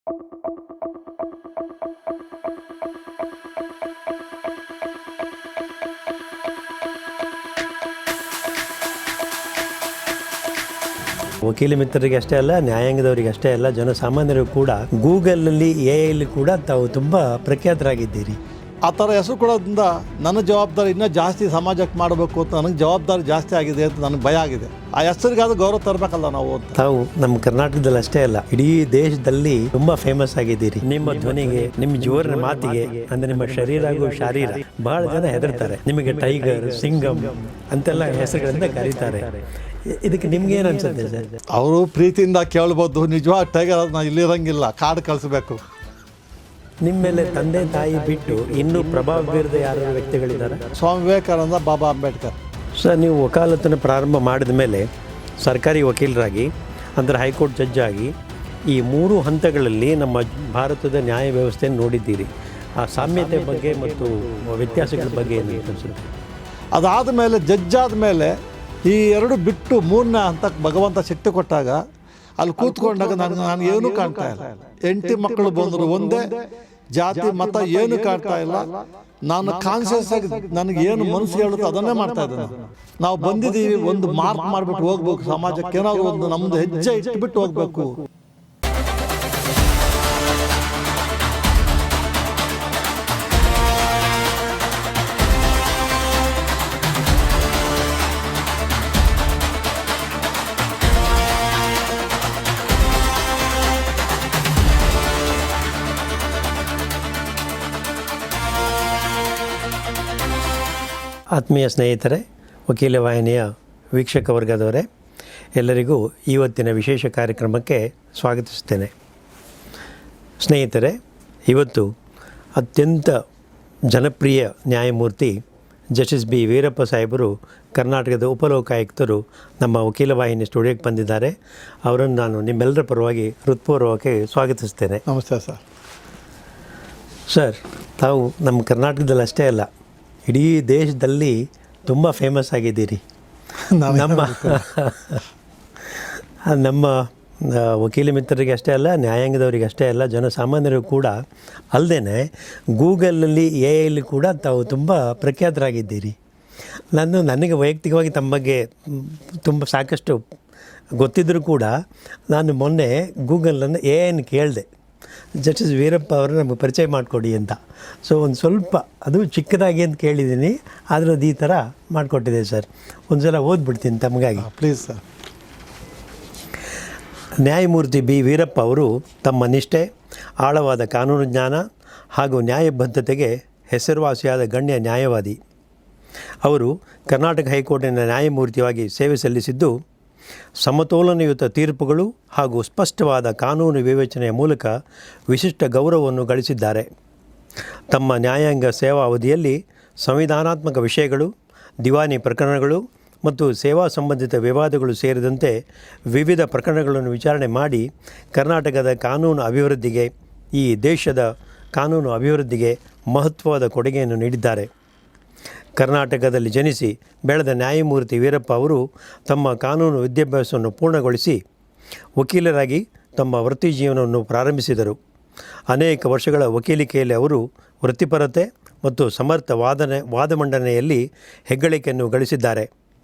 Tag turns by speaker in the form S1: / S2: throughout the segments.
S1: ವಕೀಲ ಮಿತ್ರರಿಗೆ ಅಷ್ಟೇ ಅಲ್ಲ, ನ್ಯಾಯಾಂಗದವರಿಗೆ ಅಷ್ಟೇ ಅಲ್ಲ, ಜನಸಾಮಾನ್ಯರು ಕೂಡ ಗೂಗಲಲ್ಲಿ AI ಕೂಡ ತಾವು ತುಂಬ ಪ್ರಖ್ಯಾತರಾಗಿದ್ದೀರಿ.
S2: ಆ ಥರ ಹೆಸರು ಕೊಡೋದ್ರಿಂದ ನನ್ನ ಜವಾಬ್ದಾರಿ ಇನ್ನೂ ಜಾಸ್ತಿ ಸಮಾಜಕ್ಕೆ ಮಾಡಬೇಕು ಅಂತ ನನಗೆ ಜವಾಬ್ದಾರಿ ಜಾಸ್ತಿ ಆಗಿದೆ ಅಂತ ನನಗೆ ಭಯ ಆಗಿದೆ. ಆ ಹೆಸರಿಗಾದ್ರೂ ಗೌರವ ತರಬೇಕಲ್ಲ ನಾವು ಅಂತ.
S1: ತಾವು ನಮ್ಮ ಕರ್ನಾಟಕದಲ್ಲಿ ಅಷ್ಟೇ ಅಲ್ಲ, ಇಡೀ ದೇಶದಲ್ಲಿ ತುಂಬಾ ಫೇಮಸ್ ಆಗಿದ್ದೀರಿ. ನಿಮ್ಮ ಧ್ವನಿಗೆ, ನಿಮ್ಮ ಜೋರಿನ ಮಾತಿಗೆ, ಅಂದ್ರೆ ನಿಮ್ಮ ಶರೀರ ಹಾಗೂ ಶಾರೀರ ಬಹಳ ಜನ ಹೆದರ್ತಾರೆ. ನಿಮಗೆ ಟೈಗರ್, ಸಿಂಗಂ ಅಂತೆಲ್ಲ ಹೆಸರುಗಳಿಂದ ಕರೀತಾರೆ. ಇದಕ್ಕೆ ನಿಮ್ಗೆ ಏನು ಅನ್ಸುತ್ತೆ ಸರ್?
S2: ಅವರು ಪ್ರೀತಿಯಿಂದ ಕೇಳ್ಬೋದು, ನಿಜವಾಗ ಟೈಗರ್ ಅದನ್ನ ಇಲ್ಲಿರಂಗಿಲ್ಲ, ಕಾಡು ಕಳಿಸ್ಬೇಕು.
S1: ನಿಮ್ಮ ಮೇಲೆ ತಂದೆ ತಾಯಿ ಬಿಟ್ಟು ಇನ್ನೂ ಪ್ರಭಾವ ಬೀರದ ಯಾರು ವ್ಯಕ್ತಿಗಳಿದ್ದಾರೆ?
S2: ಸ್ವಾಮಿ ವಿವೇಕಾನಂದ, ಬಾಬಾ ಅಂಬೇಡ್ಕರ್.
S1: ಸರ್, ನೀವು ವಕಾಲತನ್ನು ಪ್ರಾರಂಭ ಮಾಡಿದ ಮೇಲೆ ಸರ್ಕಾರಿ ವಕೀಲರಾಗಿ, ಅಂದರೆ ಹೈಕೋರ್ಟ್ ಜಡ್ಜ್ ಆಗಿ, ಈ 3 ಹಂತಗಳಲ್ಲಿ ನಮ್ಮ ಭಾರತದ ನ್ಯಾಯ ವ್ಯವಸ್ಥೆಯನ್ನು ನೋಡಿದ್ದೀರಿ. ಆ ಸಾಮ್ಯತೆ ಬಗ್ಗೆ ಮತ್ತು ವ್ಯತ್ಯಾಸಗಳ ಬಗ್ಗೆ ಏನು ಅನಿಸುತ್ತೆ?
S2: ಅದಾದ ಮೇಲೆ ಜಡ್ಜ್ ಆದಮೇಲೆ ಈ 2 ಬಿಟ್ಟು 3ನೇ ಹಂತಕ್ಕೆ ಭಗವಂತ ಶಕ್ತಿ ಕೊಟ್ಟಾಗ ಅಲ್ಲಿ ಕೂತ್ಕೊಂಡಾಗ ನಾನು ಏನೂ ಕಾಣ್ತಾ ಇಲ್ಲ. 8 ಮಕ್ಕಳು ಬಂದರು, ಒಂದೇ ಜಾತಿ ಮತ ಏನು ಕಾಣ್ತಾ ಇಲ್ಲ. ನಾನು ಕಾನ್ಸಿಯಸ್ ಆಗಿ ನನಗೆ ಏನು ಮನಸ್ಸು ಹೇಳುತ್ತೋ ಅದನ್ನೇ ಮಾಡ್ತಾ ಇದ್ದೇನೆ. ನಾವು ಬಂದಿದ್ದೀವಿ, ಒಂದು ಮಾರ್ಕ್ ಮಾಡಿಬಿಟ್ಟು ಹೋಗ್ಬೇಕು, ಸಮಾಜಕ್ಕೆ ಏನಾದರೂ ಒಂದು ನಮ್ಮದು ಹೆಜ್ಜೆ ಇಟ್ಬಿಟ್ಟು ಹೋಗ್ಬೇಕು.
S1: ಆತ್ಮೀಯ ಸ್ನೇಹಿತರೆ, ವಕೀಲ ವಾಹಿನಿಯ ವೀಕ್ಷಕ ವರ್ಗದವರೇ, ಎಲ್ಲರಿಗೂ ಇವತ್ತಿನ ವಿಶೇಷ ಕಾರ್ಯಕ್ರಮಕ್ಕೆ ಸ್ವಾಗತಿಸುತ್ತೇನೆ. ಸ್ನೇಹಿತರೆ, ಇವತ್ತು ಅತ್ಯಂತ ಜನಪ್ರಿಯ ನ್ಯಾಯಮೂರ್ತಿ ಜಸ್ಟಿಸ್ ಬಿ ವೀರಪ್ಪ ಸಾಹೇಬರು, ಕರ್ನಾಟಕದ ಉಪಲೋಕಾಯುಕ್ತರು, ನಮ್ಮ ವಕೀಲ ವಾಹಿನಿ ಸ್ಟುಡಿಯೋಕ್ಕೆ ಬಂದಿದ್ದಾರೆ. ಅವರನ್ನು ನಾನು ನಿಮ್ಮೆಲ್ಲರ ಪರವಾಗಿ ಹೃತ್ಪೂರ್ವಕವಾಗಿ ಸ್ವಾಗತಿಸ್ತೇನೆ.
S2: ನಮಸ್ತೆ ಸರ್.
S1: ಸರ್, ತಾವು ನಮ್ಮ ಕರ್ನಾಟಕದಲ್ಲಿ ಅಷ್ಟೇ ಅಲ್ಲ, ಇಡೀ ದೇಶದಲ್ಲಿ ತುಂಬ ಫೇಮಸ್ ಆಗಿದ್ದೀರಿ. ನಮ್ಮ ವಕೀಲ ಮಿತ್ರರಿಗೆ ಅಷ್ಟೇ ಅಲ್ಲ, ನ್ಯಾಯಾಂಗದವರಿಗೆ ಅಷ್ಟೇ ಅಲ್ಲ, ಜನಸಾಮಾನ್ಯರು ಕೂಡ ಅಲ್ಲದೆ ಗೂಗಲಲ್ಲಿ AI ಕೂಡ ತಾವು ತುಂಬ ಪ್ರಖ್ಯಾತರಾಗಿದ್ದೀರಿ. ನನಗೆ ವೈಯಕ್ತಿಕವಾಗಿ ತಮ್ಮ ಬಗ್ಗೆ ತುಂಬ ಸಾಕಷ್ಟು ಗೊತ್ತಿದ್ದರೂ ಕೂಡ ನಾನು ಮೊನ್ನೆ ಗೂಗಲನ್ನು AI ಕೇಳಿದೆ, ಜಸ್ಟಿಸ್ ವೀರಪ್ಪ ಅವರು ನಮಗೆ ಪರಿಚಯ ಮಾಡಿಕೊಡಿ ಅಂತ. ಸೊ ಒಂದು ಸ್ವಲ್ಪ, ಅದು ಚಿಕ್ಕದಾಗಿ ಅಂತ ಕೇಳಿದ್ದೀನಿ, ಆದರೆ ಅದು ಈ ಥರ ಮಾಡಿಕೊಟ್ಟಿದೆ ಸರ್. ಒಂದು ಸಲ ಓದ್ಬಿಡ್ತೀನಿ ತಮಗಾಗಿ,
S2: ಪ್ಲೀಸ್ ಸರ್.
S1: ನ್ಯಾಯಮೂರ್ತಿ ಬಿ ವೀರಪ್ಪ ಅವರು ತಮ್ಮ ನಿಷ್ಠೆ, ಆಳವಾದ ಕಾನೂನು ಜ್ಞಾನ ಹಾಗೂ ನ್ಯಾಯಬದ್ಧತೆಗೆ ಹೆಸರುವಾಸಿಯಾದ ಗಣ್ಯ ನ್ಯಾಯವಾದಿ. ಅವರು ಕರ್ನಾಟಕ ಹೈಕೋರ್ಟಿನ ನ್ಯಾಯಮೂರ್ತಿಯಾಗಿ ಸೇವೆ ಸಲ್ಲಿಸಿದ್ದು, ಸಮತೋಲನಯುತ ತೀರ್ಪುಗಳು ಹಾಗೂ ಸ್ಪಷ್ಟವಾದ ಕಾನೂನು ವಿವೇಚನೆಯ ಮೂಲಕ ವಿಶಿಷ್ಟ ಗೌರವವನ್ನು ಗಳಿಸಿದ್ದಾರೆ. ತಮ್ಮ ನ್ಯಾಯಾಂಗ ಸೇವಾ ಅವಧಿಯಲ್ಲಿ ಸಂವಿಧಾನಾತ್ಮಕ ವಿಷಯಗಳು, ದಿವಾನಿ ಪ್ರಕರಣಗಳು ಮತ್ತು ಸೇವಾ ಸಂಬಂಧಿತ ವಿವಾದಗಳು ಸೇರಿದಂತೆ ವಿವಿಧ ಪ್ರಕರಣಗಳನ್ನು ವಿಚಾರಣೆ ಮಾಡಿ ಕರ್ನಾಟಕದ ಕಾನೂನು ಅಭಿವೃದ್ಧಿಗೆ, ಈ ದೇಶದ ಕಾನೂನು ಅಭಿವೃದ್ಧಿಗೆ ಮಹತ್ವದ ಕೊಡುಗೆಯನ್ನು ನೀಡಿದ್ದಾರೆ. ಕರ್ನಾಟಕದಲ್ಲಿ ಜನಿಸಿ ಬೆಳೆದ ನ್ಯಾಯಮೂರ್ತಿ ವೀರಪ್ಪ ಅವರು ತಮ್ಮ ಕಾನೂನು ವಿದ್ಯಾಭ್ಯಾಸವನ್ನು ಪೂರ್ಣಗೊಳಿಸಿ ವಕೀಲರಾಗಿ ತಮ್ಮ ವೃತ್ತಿ ಜೀವನವನ್ನು ಪ್ರಾರಂಭಿಸಿದರು. ಅನೇಕ ವರ್ಷಗಳ ವಕೀಲಿಕೆಯಲ್ಲಿ ಅವರು ವೃತ್ತಿಪರತೆ ಮತ್ತು ಸಮರ್ಥ ವಾದ ಮಂಡನೆಯಲ್ಲಿ ಹೆಗ್ಗಳಿಕೆಯನ್ನು ಗಳಿಸಿದ್ದಾರೆ.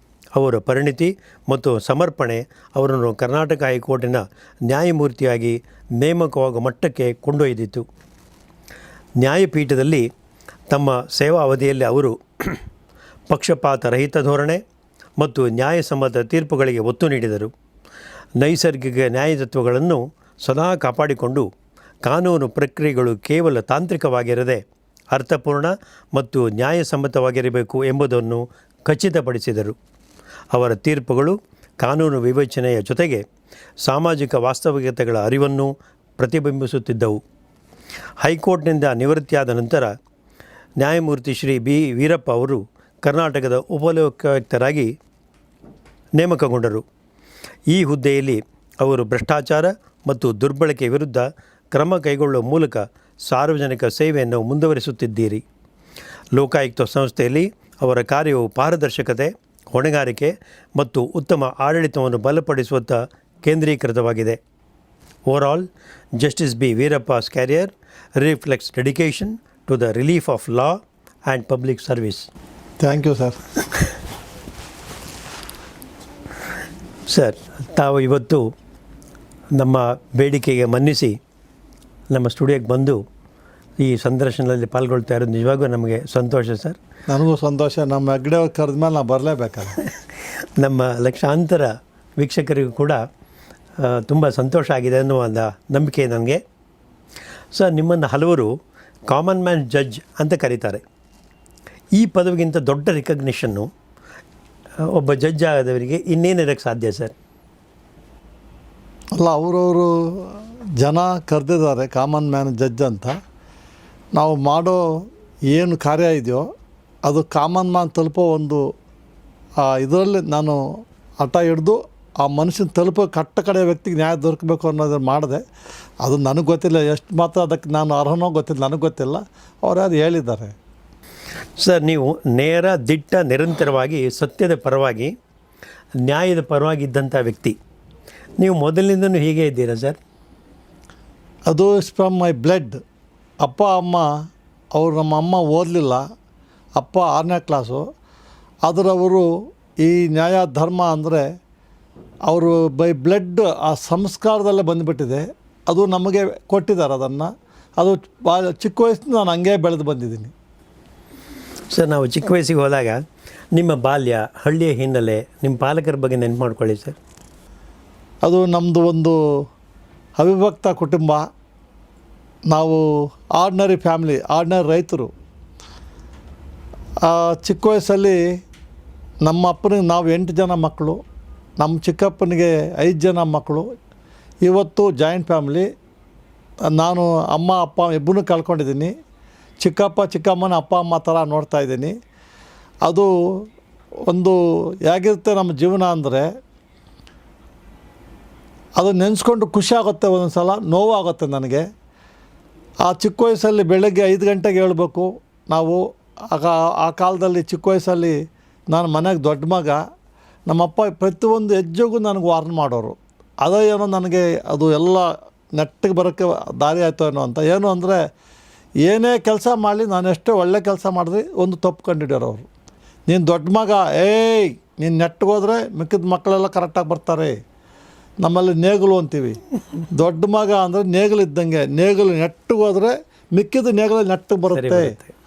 S1: ಅವರ ಪರಿಣಿತಿ ಮತ್ತು ಸಮರ್ಪಣೆ ಅವರನ್ನು ಕರ್ನಾಟಕ ಹೈಕೋರ್ಟಿನ ನ್ಯಾಯಮೂರ್ತಿಯಾಗಿ ನೇಮಕವಾಗುವ ಮಟ್ಟಕ್ಕೆ ಕೊಂಡೊಯ್ದಿತು. ನ್ಯಾಯಪೀಠದಲ್ಲಿ ತಮ್ಮ ಸೇವಾ ಅವಧಿಯಲ್ಲಿ ಅವರು ಪಕ್ಷಪಾತ ರಹಿತ ಧೋರಣೆ ಮತ್ತು ನ್ಯಾಯಸಮ್ಮತ ತೀರ್ಪುಗಳಿಗೆ ಒತ್ತು ನೀಡಿದರು. ನೈಸರ್ಗಿಕ ನ್ಯಾಯತತ್ವಗಳನ್ನು ಸದಾ ಕಾಪಾಡಿಕೊಂಡು ಕಾನೂನು ಪ್ರಕ್ರಿಯೆಗಳು ಕೇವಲ ತಾಂತ್ರಿಕವಾಗಿರದೆ ಅರ್ಥಪೂರ್ಣ ಮತ್ತು ನ್ಯಾಯಸಮ್ಮತವಾಗಿರಬೇಕು ಎಂಬುದನ್ನು ಖಚಿತಪಡಿಸಿದರು. ಅವರ ತೀರ್ಪುಗಳು ಕಾನೂನು ವಿವೇಚನೆಯ ಜೊತೆಗೆ ಸಾಮಾಜಿಕ ವಾಸ್ತವಿಕತೆಗಳ ಅರಿವನ್ನು ಪ್ರತಿಬಿಂಬಿಸುತ್ತಿದ್ದವು. ಹೈಕೋರ್ಟ್ನಿಂದ ನಿವೃತ್ತಿಯಾದ ನಂತರ ನ್ಯಾಯಮೂರ್ತಿ ಶ್ರೀ ಬಿ ವೀರಪ್ಪ ಅವರು ಕರ್ನಾಟಕದ ಉಪಲೋಕಾಯುಕ್ತರಾಗಿ ನೇಮಕಗೊಂಡರು. ಈ ಹುದ್ದೆಯಲ್ಲಿ ಅವರು ಭ್ರಷ್ಟಾಚಾರ ಮತ್ತು ದುರ್ಬಳಕೆ ವಿರುದ್ಧ ಕ್ರಮ ಕೈಗೊಳ್ಳುವ ಮೂಲಕ ಸಾರ್ವಜನಿಕ ಸೇವೆಯನ್ನು ಮುಂದುವರಿಸುತ್ತಿದ್ದೀರಿ. ಲೋಕಾಯುಕ್ತ ಸಂಸ್ಥೆಯಲ್ಲಿ ಅವರ ಕಾರ್ಯವು ಪಾರದರ್ಶಕತೆ, ಹೊಣೆಗಾರಿಕೆ ಮತ್ತು ಉತ್ತಮ ಆಡಳಿತವನ್ನು ಬಲಪಡಿಸುವತ್ತ ಕೇಂದ್ರೀಕೃತವಾಗಿದೆ. Overall, Justice B. Veerappa's career reflects dedication to the relief of law and public service.
S2: Thank you sir.
S1: Sir, ತಾವು ಇವತ್ತು ನಮ್ಮ ಬೇಡಿಕೆಗೆ ಮನ್ನಿಸಿ ನಮ್ಮ ಸ್ಟುಡಿಯೋಗೆ ಬಂದು ಈ ಸಂದರ್ಶನದಲ್ಲಿ ಪಾಲ್ಗೊಳ್ತಾ ಇರೋದು ನಿಜವಾಗೂ ನಮಗೆ ಸಂತೋಷ ಸರ್.
S2: ನನಗೂ ಸಂತೋಷ. ನಮ್ಮ ಹೆಗ್ಡೆ ಅವ್ರು ಕರೆದ ಮೇಲೆ ನಾವು ಬರಲೇಬೇಕಲ್ಲ.
S1: ನಮ್ಮ ಲಕ್ಷಾಂತರ ವೀಕ್ಷಕರಿಗೂ ಕೂಡ ತುಂಬ ಸಂತೋಷ ಆಗಿದೆ ಅನ್ನೋ ಒಂದು ನಂಬಿಕೆ ನನಗೆ. ಸರ್, ನಿಮ್ಮನ್ನು ಹಲವರು ಕಾಮನ್ ಮ್ಯಾನ್ ಜಡ್ಜ್ ಅಂತ ಕರೀತಾರೆ. ಈ ಪದವಿಗಿಂತ ದೊಡ್ಡ ರಿಕಗ್ನಿಷನ್ನು ಒಬ್ಬ ಜಡ್ಜ್ ಆದವರಿಗೆ ಇನ್ನೇನಿರೋಕ್ಕೆ ಸಾಧ್ಯ ಸರ್?
S2: ಅಲ್ಲ, ಅವರವರು ಜನ ಕರೆದಿದ್ದಾರೆ ಕಾಮನ್ ಮ್ಯಾನ್ ಜಡ್ಜ್ ಅಂತ. ನಾವು ಮಾಡೋ ಏನು ಕಾರ್ಯ ಇದೆಯೋ ಅದು ಕಾಮನ್ ಮ್ಯಾನ್ ತಲುಪೋ ಒಂದು ಇದರಲ್ಲಿ ನಾನು ಹಠ ಹಿಡ್ದು ಆ ಮನುಷ್ಯನ ತಲುಪೋ ಕಟ್ಟ ಕಡೆ ವ್ಯಕ್ತಿಗೆ ನ್ಯಾಯ ದೊರಕಬೇಕು ಅನ್ನೋದನ್ನು ಮಾಡಿದೆ. ಅದು ನನಗೆ ಗೊತ್ತಿಲ್ಲ, ಎಷ್ಟು ಮಾತ್ರ ಅದಕ್ಕೆ ನಾನು ಅರ್ಹನೋ ಗೊತ್ತಿಲ್ಲ, ನನಗೆ ಗೊತ್ತಿಲ್ಲ. ಅವ್ರು ಯಾರು ಹೇಳಿದ್ದಾರೆ.
S1: ಸರ್, ನೀವು ನೇರ, ದಿಟ್ಟ, ನಿರಂತರವಾಗಿ ಸತ್ಯದ ಪರವಾಗಿ, ನ್ಯಾಯದ ಪರವಾಗಿದ್ದಂಥ ವ್ಯಕ್ತಿ. ನೀವು ಮೊದಲಿನಿಂದನೂ ಹೀಗೆ ಇದ್ದೀರಾ ಸರ್?
S2: ಅದು ಇಸ್ ಫ್ರಮ್ ಮೈ ಬ್ಲಡ್. ಅಪ್ಪ ಅಮ್ಮ ಅವರು, ನಮ್ಮ ಅಮ್ಮ ಓದಲಿಲ್ಲ, ಅಪ್ಪ 6ನೇ ಕ್ಲಾಸು. ಆದರೆ ಅವರು ಈ ನ್ಯಾಯ ಧರ್ಮ ಅಂದರೆ ಅವರು ಬೈ ಬ್ಲಡ್ ಆ ಸಂಸ್ಕಾರದಲ್ಲೇ ಬಂದುಬಿಟ್ಟಿದೆ. ಅದು ನಮಗೆ ಕೊಟ್ಟಿದ್ದಾರೆ ಅದನ್ನು. ಅದು ಚಿಕ್ಕ ವಯಸ್ಸಿನ ನಾನು ಹಂಗೆ ಬೆಳೆದು ಬಂದಿದ್ದೀನಿ.
S1: ಸರ್, ನಾವು ಚಿಕ್ಕ ವಯಸ್ಸಿಗೆ ಹೋದಾಗ ನಿಮ್ಮ ಬಾಲ್ಯ, ಹಳ್ಳಿಯ ಹಿನ್ನೆಲೆ, ನಿಮ್ಮ ಪಾಲಕರ ಬಗ್ಗೆ ನೆನಪು ಮಾಡ್ಕೊಳ್ಳಿ ಸರ್.
S2: ಅದು ನಮ್ಮದು ಒಂದು ಅವಿಭಕ್ತ ಕುಟುಂಬ. ನಾವು ಆರ್ಡಿನರಿ ಫ್ಯಾಮಿಲಿ, ಆರ್ಡಿನರಿ ರೈತರು. ಚಿಕ್ಕ ವಯಸ್ಸಲ್ಲಿ ನಮ್ಮ ಅಪ್ಪನಿಗೆ ನಾವು 8 ಜನ ಮಕ್ಕಳು, ನಮ್ಮ ಚಿಕ್ಕಪ್ಪನಿಗೆ 5 ಜನ ಮಕ್ಕಳು. ಇವತ್ತು ಜಾಯಿಂಟ್ ಫ್ಯಾಮಿಲಿ. ನಾನು ಅಮ್ಮ ಅಪ್ಪ ಇಬ್ಬರನ್ನೂ ಕಳ್ಕೊಂಡಿದ್ದೀನಿ. ಚಿಕ್ಕಪ್ಪ ಚಿಕ್ಕಮ್ಮನ ಅಪ್ಪ ಅಮ್ಮ ಥರ ನೋಡ್ತಾಯಿದ್ದೀನಿ. ಅದು ಒಂದು ಹೇಗಿರುತ್ತೆ ನಮ್ಮ ಜೀವನ ಅಂದರೆ, ಅದು ನೆನೆಸ್ಕೊಂಡು ಖುಷಿ ಆಗುತ್ತೆ, ಒಂದೊಂದು ಸಲ ನೋವಾಗುತ್ತೆ ನನಗೆ. ಆ ಚಿಕ್ಕ ವಯಸ್ಸಲ್ಲಿ ಬೆಳಗ್ಗೆ 5 ಗಂಟೆಗೆ ಹೇಳ್ಬೇಕು ನಾವು. ಆ ಕಾಲದಲ್ಲಿ ಚಿಕ್ಕ ವಯಸ್ಸಲ್ಲಿ ನಾನು ಮನೆಗೆ ದೊಡ್ಡ ಮಗ. ನಮ್ಮಪ್ಪ ಪ್ರತಿಯೊಂದು ಹೆಜ್ಜೆಗೂ ನನಗೆ ವಾರ್ನ್ ಮಾಡೋರು. ಅದೇ ಏನೋ ನನಗೆ ಅದು ಎಲ್ಲ ನೆಟ್ಟಿಗೆ ಬರೋಕ್ಕೆ ದಾರಿ ಆಯಿತು ಏನೋ ಅಂತ. ಏನು ಅಂದರೆ, ಏನೇ ಕೆಲಸ ಮಾಡಲಿ, ನಾನು ಎಷ್ಟೇ ಒಳ್ಳೆ ಕೆಲಸ ಮಾಡಿದ್ರಿ ಒಂದು ತಪ್ಪು ಕಂಡುಹಿಡಿಯೋರು. ನೀನು ದೊಡ್ಡ ಮಗ, ನೀನು ನೆಟ್ಟಿಗೋದ್ರೆ ಮಿಕ್ಕಿದ ಮಕ್ಕಳೆಲ್ಲ ಕರೆಕ್ಟಾಗಿ ಬರ್ತಾರೆ. ನಮ್ಮಲ್ಲಿ ನೇಗಿಲು ಅಂತೀವಿ. ದೊಡ್ಡ ಮಗ ಅಂದರೆ ನೇಗಿಲು ಇದ್ದಂಗೆ. ನೇಗಿಲು ನೆಟ್ಟಿಗೋದ್ರೆ ಮಿಕ್ಕಿದ ನೇಗಿಲು ನೆಟ್ಟಿಗೆ ಬರುತ್ತೆ.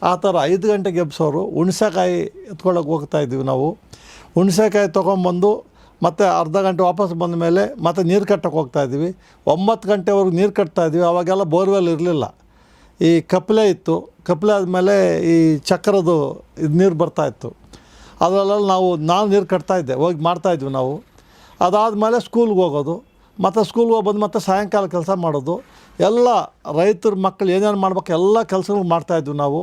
S2: ಆ ಥರ 5 ಗಂಟೆಗೆ ಎಬ್ಸೋರು. ಹುಣಸೆಕಾಯಿ ಎತ್ಕೊಳ್ಳೋಕೆ ಹೋಗ್ತಾಯಿದ್ವಿ ನಾವು. ಹುಣಸೆಕಾಯಿ ತೊಗೊಂಬಂದು ಮತ್ತು ಅರ್ಧ ಗಂಟೆ ವಾಪಸ್ ಬಂದ ಮೇಲೆ ಮತ್ತೆ ನೀರು ಕಟ್ಟಕ್ಕೆ ಹೋಗ್ತಾಯಿದ್ವಿ. 9 ಗಂಟೆವರೆಗೂ ನೀರು ಕಟ್ತಾಯಿದ್ವಿ. ಅವಾಗೆಲ್ಲ ಬೋರ್ವೆಲ್ ಇರಲಿಲ್ಲ, ಈ ಕಪ್ಪಲೆ ಇತ್ತು. ಕಪ್ಪಲೆ ಆದಮೇಲೆ ಈ ಚಕ್ರದ್ದು ಇದು ನೀರು ಬರ್ತಾಯಿತ್ತು. ಅದರಲ್ಲೆಲ್ಲ ನಾನು ನೀರು ಕಟ್ತಾಯಿದ್ದೆ, ಹೋಗಿ ಮಾಡ್ತಾಯಿದ್ವಿ ನಾವು. ಅದಾದಮೇಲೆ ಸ್ಕೂಲ್ಗೆ ಹೋಗೋದು, ಮತ್ತು ಸ್ಕೂಲ್ಗೆ ಹೋಗಿ ಬಂದು ಮತ್ತೆ ಸಾಯಂಕಾಲ ಕೆಲಸ ಮಾಡೋದು. ಎಲ್ಲ ರೈತರ ಮಕ್ಕಳು ಏನೇನು ಮಾಡ್ಬೇಕು ಎಲ್ಲ ಕೆಲಸಗಳು ಮಾಡ್ತಾಯಿದ್ವಿ ನಾವು.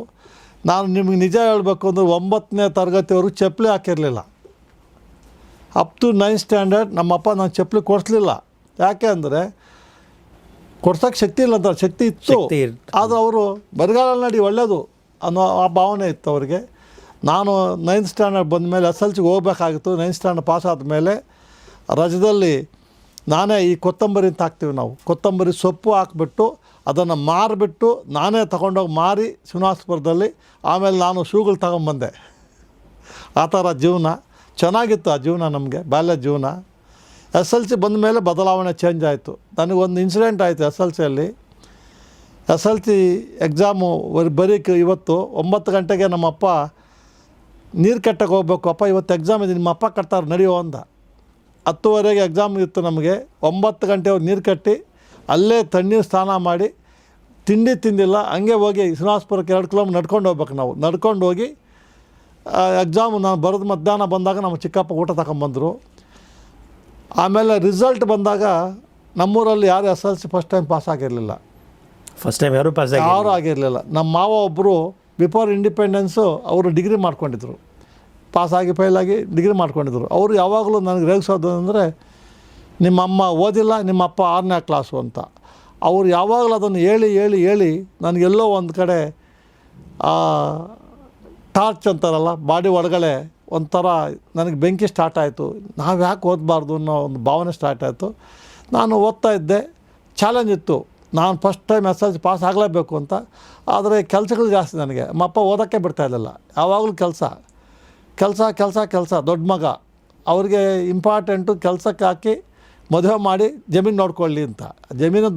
S2: ನಾನು ನಿಮಗೆ ನಿಜ ಹೇಳಬೇಕು ಅಂದರೆ 9ನೇ ತರಗತಿವರೆಗೂ ಚಪ್ಪಲಿ ಹಾಕಿರಲಿಲ್ಲ. ಅಪ್ ಟು 9th ಸ್ಟ್ಯಾಂಡರ್ಡ್ ನಮ್ಮಪ್ಪ ನಾನು ಚಪ್ಪಲಿ ಕೊಡಿಸ್ಲಿಲ್ಲ. ಯಾಕೆ ಅಂದರೆ ಕೊಡ್ಸೋಕ್ಕೆ ಶಕ್ತಿ ಇಲ್ಲ ಅಂತ. ಶಕ್ತಿ ಇತ್ತು, ಆದರೆ ಅವರು ಬರಗಾಲ ನಡಿ ಒಳ್ಳೆಯದು ಅನ್ನೋ ಆ ಭಾವನೆ ಇತ್ತು ಅವರಿಗೆ. ನಾನು 9th ಸ್ಟ್ಯಾಂಡರ್ಡ್ ಬಂದ ಮೇಲೆ SLCಗೆ ಹೋಗ್ಬೇಕಾಗಿತ್ತು. 9th ಸ್ಟ್ಯಾಂಡರ್ಡ್ ಪಾಸ್ ಆದಮೇಲೆ ರಜದಲ್ಲಿ ನಾನೇ ಈ ಕೊತ್ತಂಬರಿ ಅಂತ ಹಾಕ್ತೀವಿ ನಾವು. ಕೊತ್ತಂಬರಿ ಸೊಪ್ಪು ಹಾಕ್ಬಿಟ್ಟು ಅದನ್ನು ಮಾರಿಬಿಟ್ಟು ನಾನೇ ತಗೊಂಡೋಗಿ ಮಾರಿ ಶ್ರೀನಿವಾಸಪುರದಲ್ಲಿ. ಆಮೇಲೆ ನಾನು ಶೂಗಳು ತಗೊಂಬಂದೆ. ಆ ಥರ ಜೀವನ ಚೆನ್ನಾಗಿತ್ತು. ಆ ಜೀವನ ನಮಗೆ ಬಾಲ್ಯ ಜೀವನ. SLC ಬಂದ ಮೇಲೆ ಬದಲಾವಣೆ ಚೇಂಜ್ ಆಯಿತು. ನನಗೊಂದು ಇನ್ಸಿಡೆಂಟ್ ಆಯಿತು SLCಯಲ್ಲಿ. SLC ಎಕ್ಸಾಮು ಬರೀಕ್ ಇವತ್ತು 9 ಗಂಟೆಗೆ ನಮ್ಮಪ್ಪ ನೀರು ಕಟ್ಟಕ್ಕೆ ಹೋಗ್ಬೇಕು. ಅಪ್ಪ ಇವತ್ತು ಎಕ್ಸಾಮ್ ಇದೆ, ನಿಮ್ಮ ಅಪ್ಪ ಕಟ್ತಾರೆ ನಡೆಯೋ ಅಂದ. 10:30ಗೆ ಎಕ್ಸಾಮ್ ಇತ್ತು ನಮಗೆ. 9 ಗಂಟೆವ್ರು ನೀರು ಕಟ್ಟಿ ಅಲ್ಲೇ ತಣ್ಣೀರು ಸ್ನಾನ ಮಾಡಿ ತಿಂಡಿ ತಿಂದಿಲ್ಲ, ಹಂಗೆ ಹೋಗಿ ಶ್ರೀನಿವಾಸಪುರಕ್ಕೆ 2 ಕಿಲೋಮೀಟರ್ ನಡ್ಕೊಂಡು ಹೋಗ್ಬೇಕು ನಾವು. ನಡ್ಕೊಂಡು ಹೋಗಿ ಎಕ್ಸಾಮು ನಾನು ಬರೋದು ಮಧ್ಯಾಹ್ನ ಬಂದಾಗ ನಮ್ಮ ಚಿಕ್ಕಪ್ಪ ಊಟ ತಗೊಂಬಂದರು. ಆಮೇಲೆ ರಿಸಲ್ಟ್ ಬಂದಾಗ ನಮ್ಮೂರಲ್ಲಿ ಯಾರು SLC ಫಸ್ಟ್ ಟೈಮ್ ಪಾಸ್ ಆಗಿರಲಿಲ್ಲ.
S1: ಫಸ್ಟ್ ಟೈಮ್ ಯಾರೂ
S2: ಆಗಿರಲಿಲ್ಲ. ನಮ್ಮ ಮಾವ ಒಬ್ಬರು ಬಿಫೋರ್ ಇಂಡಿಪೆಂಡೆನ್ಸು ಅವರು ಡಿಗ್ರಿ ಮಾಡ್ಕೊಂಡಿದ್ರು. ಪಾಸಾಗಿ ಫೈಲಾಗಿ ಡಿಗ್ರಿ ಮಾಡ್ಕೊಂಡಿದ್ರು. ಅವರು ಯಾವಾಗಲೂ ನನಗೆ ರೇಗಿಸೋದು ಅಂದರೆ, ನಿಮ್ಮಮ್ಮ ಓದಿಲ್ಲ, ನಿಮ್ಮ ಅಪ್ಪ 6ನೇ ಕ್ಲಾಸು ಅಂತ. ಅವರು ಯಾವಾಗಲೂ ಅದನ್ನು ಹೇಳಿ ನನಗೆಲ್ಲೋ ಒಂದು ಕಡೆ ಟಾರ್ಚ್ ಅಂತಾರಲ್ಲ ಬಾಡಿ ಒಳಗಡೆ ಒಂಥರ ನನಗೆ ಬೆಂಕಿ ಸ್ಟಾರ್ಟ್ ಆಯಿತು. ನಾವು ಯಾಕೆ ಓದಬಾರ್ದು ಅನ್ನೋ ಒಂದು ಭಾವನೆ ಸ್ಟಾರ್ಟ್ ಆಯಿತು. ನಾನು ಓದ್ತಾ ಇದ್ದೆ. ಚಾಲೆಂಜ್ ಇತ್ತು. ನಾನು first time S L C pass ಆಗಲೇಬೇಕು ಅಂತ. ಆದರೆ ಕೆಲಸಗಳು ಜಾಸ್ತಿ ನನಗೆ. ನಮ್ಮಪ್ಪ ಓದೋಕ್ಕೆ ಬಿಡ್ತಾಯಿರಲಿಲ್ಲ. ಯಾವಾಗಲೂ ಕೆಲಸ ದೊಡ್ಡ ಮಗ, ಅವ್ರಿಗೆ ಇಂಪಾರ್ಟೆಂಟು ಕೆಲಸಕ್ಕೆ ಹಾಕಿ ಮದುವೆ ಮಾಡಿ ಜಮೀನು ನೋಡ್ಕೊಳ್ಳಿ ಅಂತ.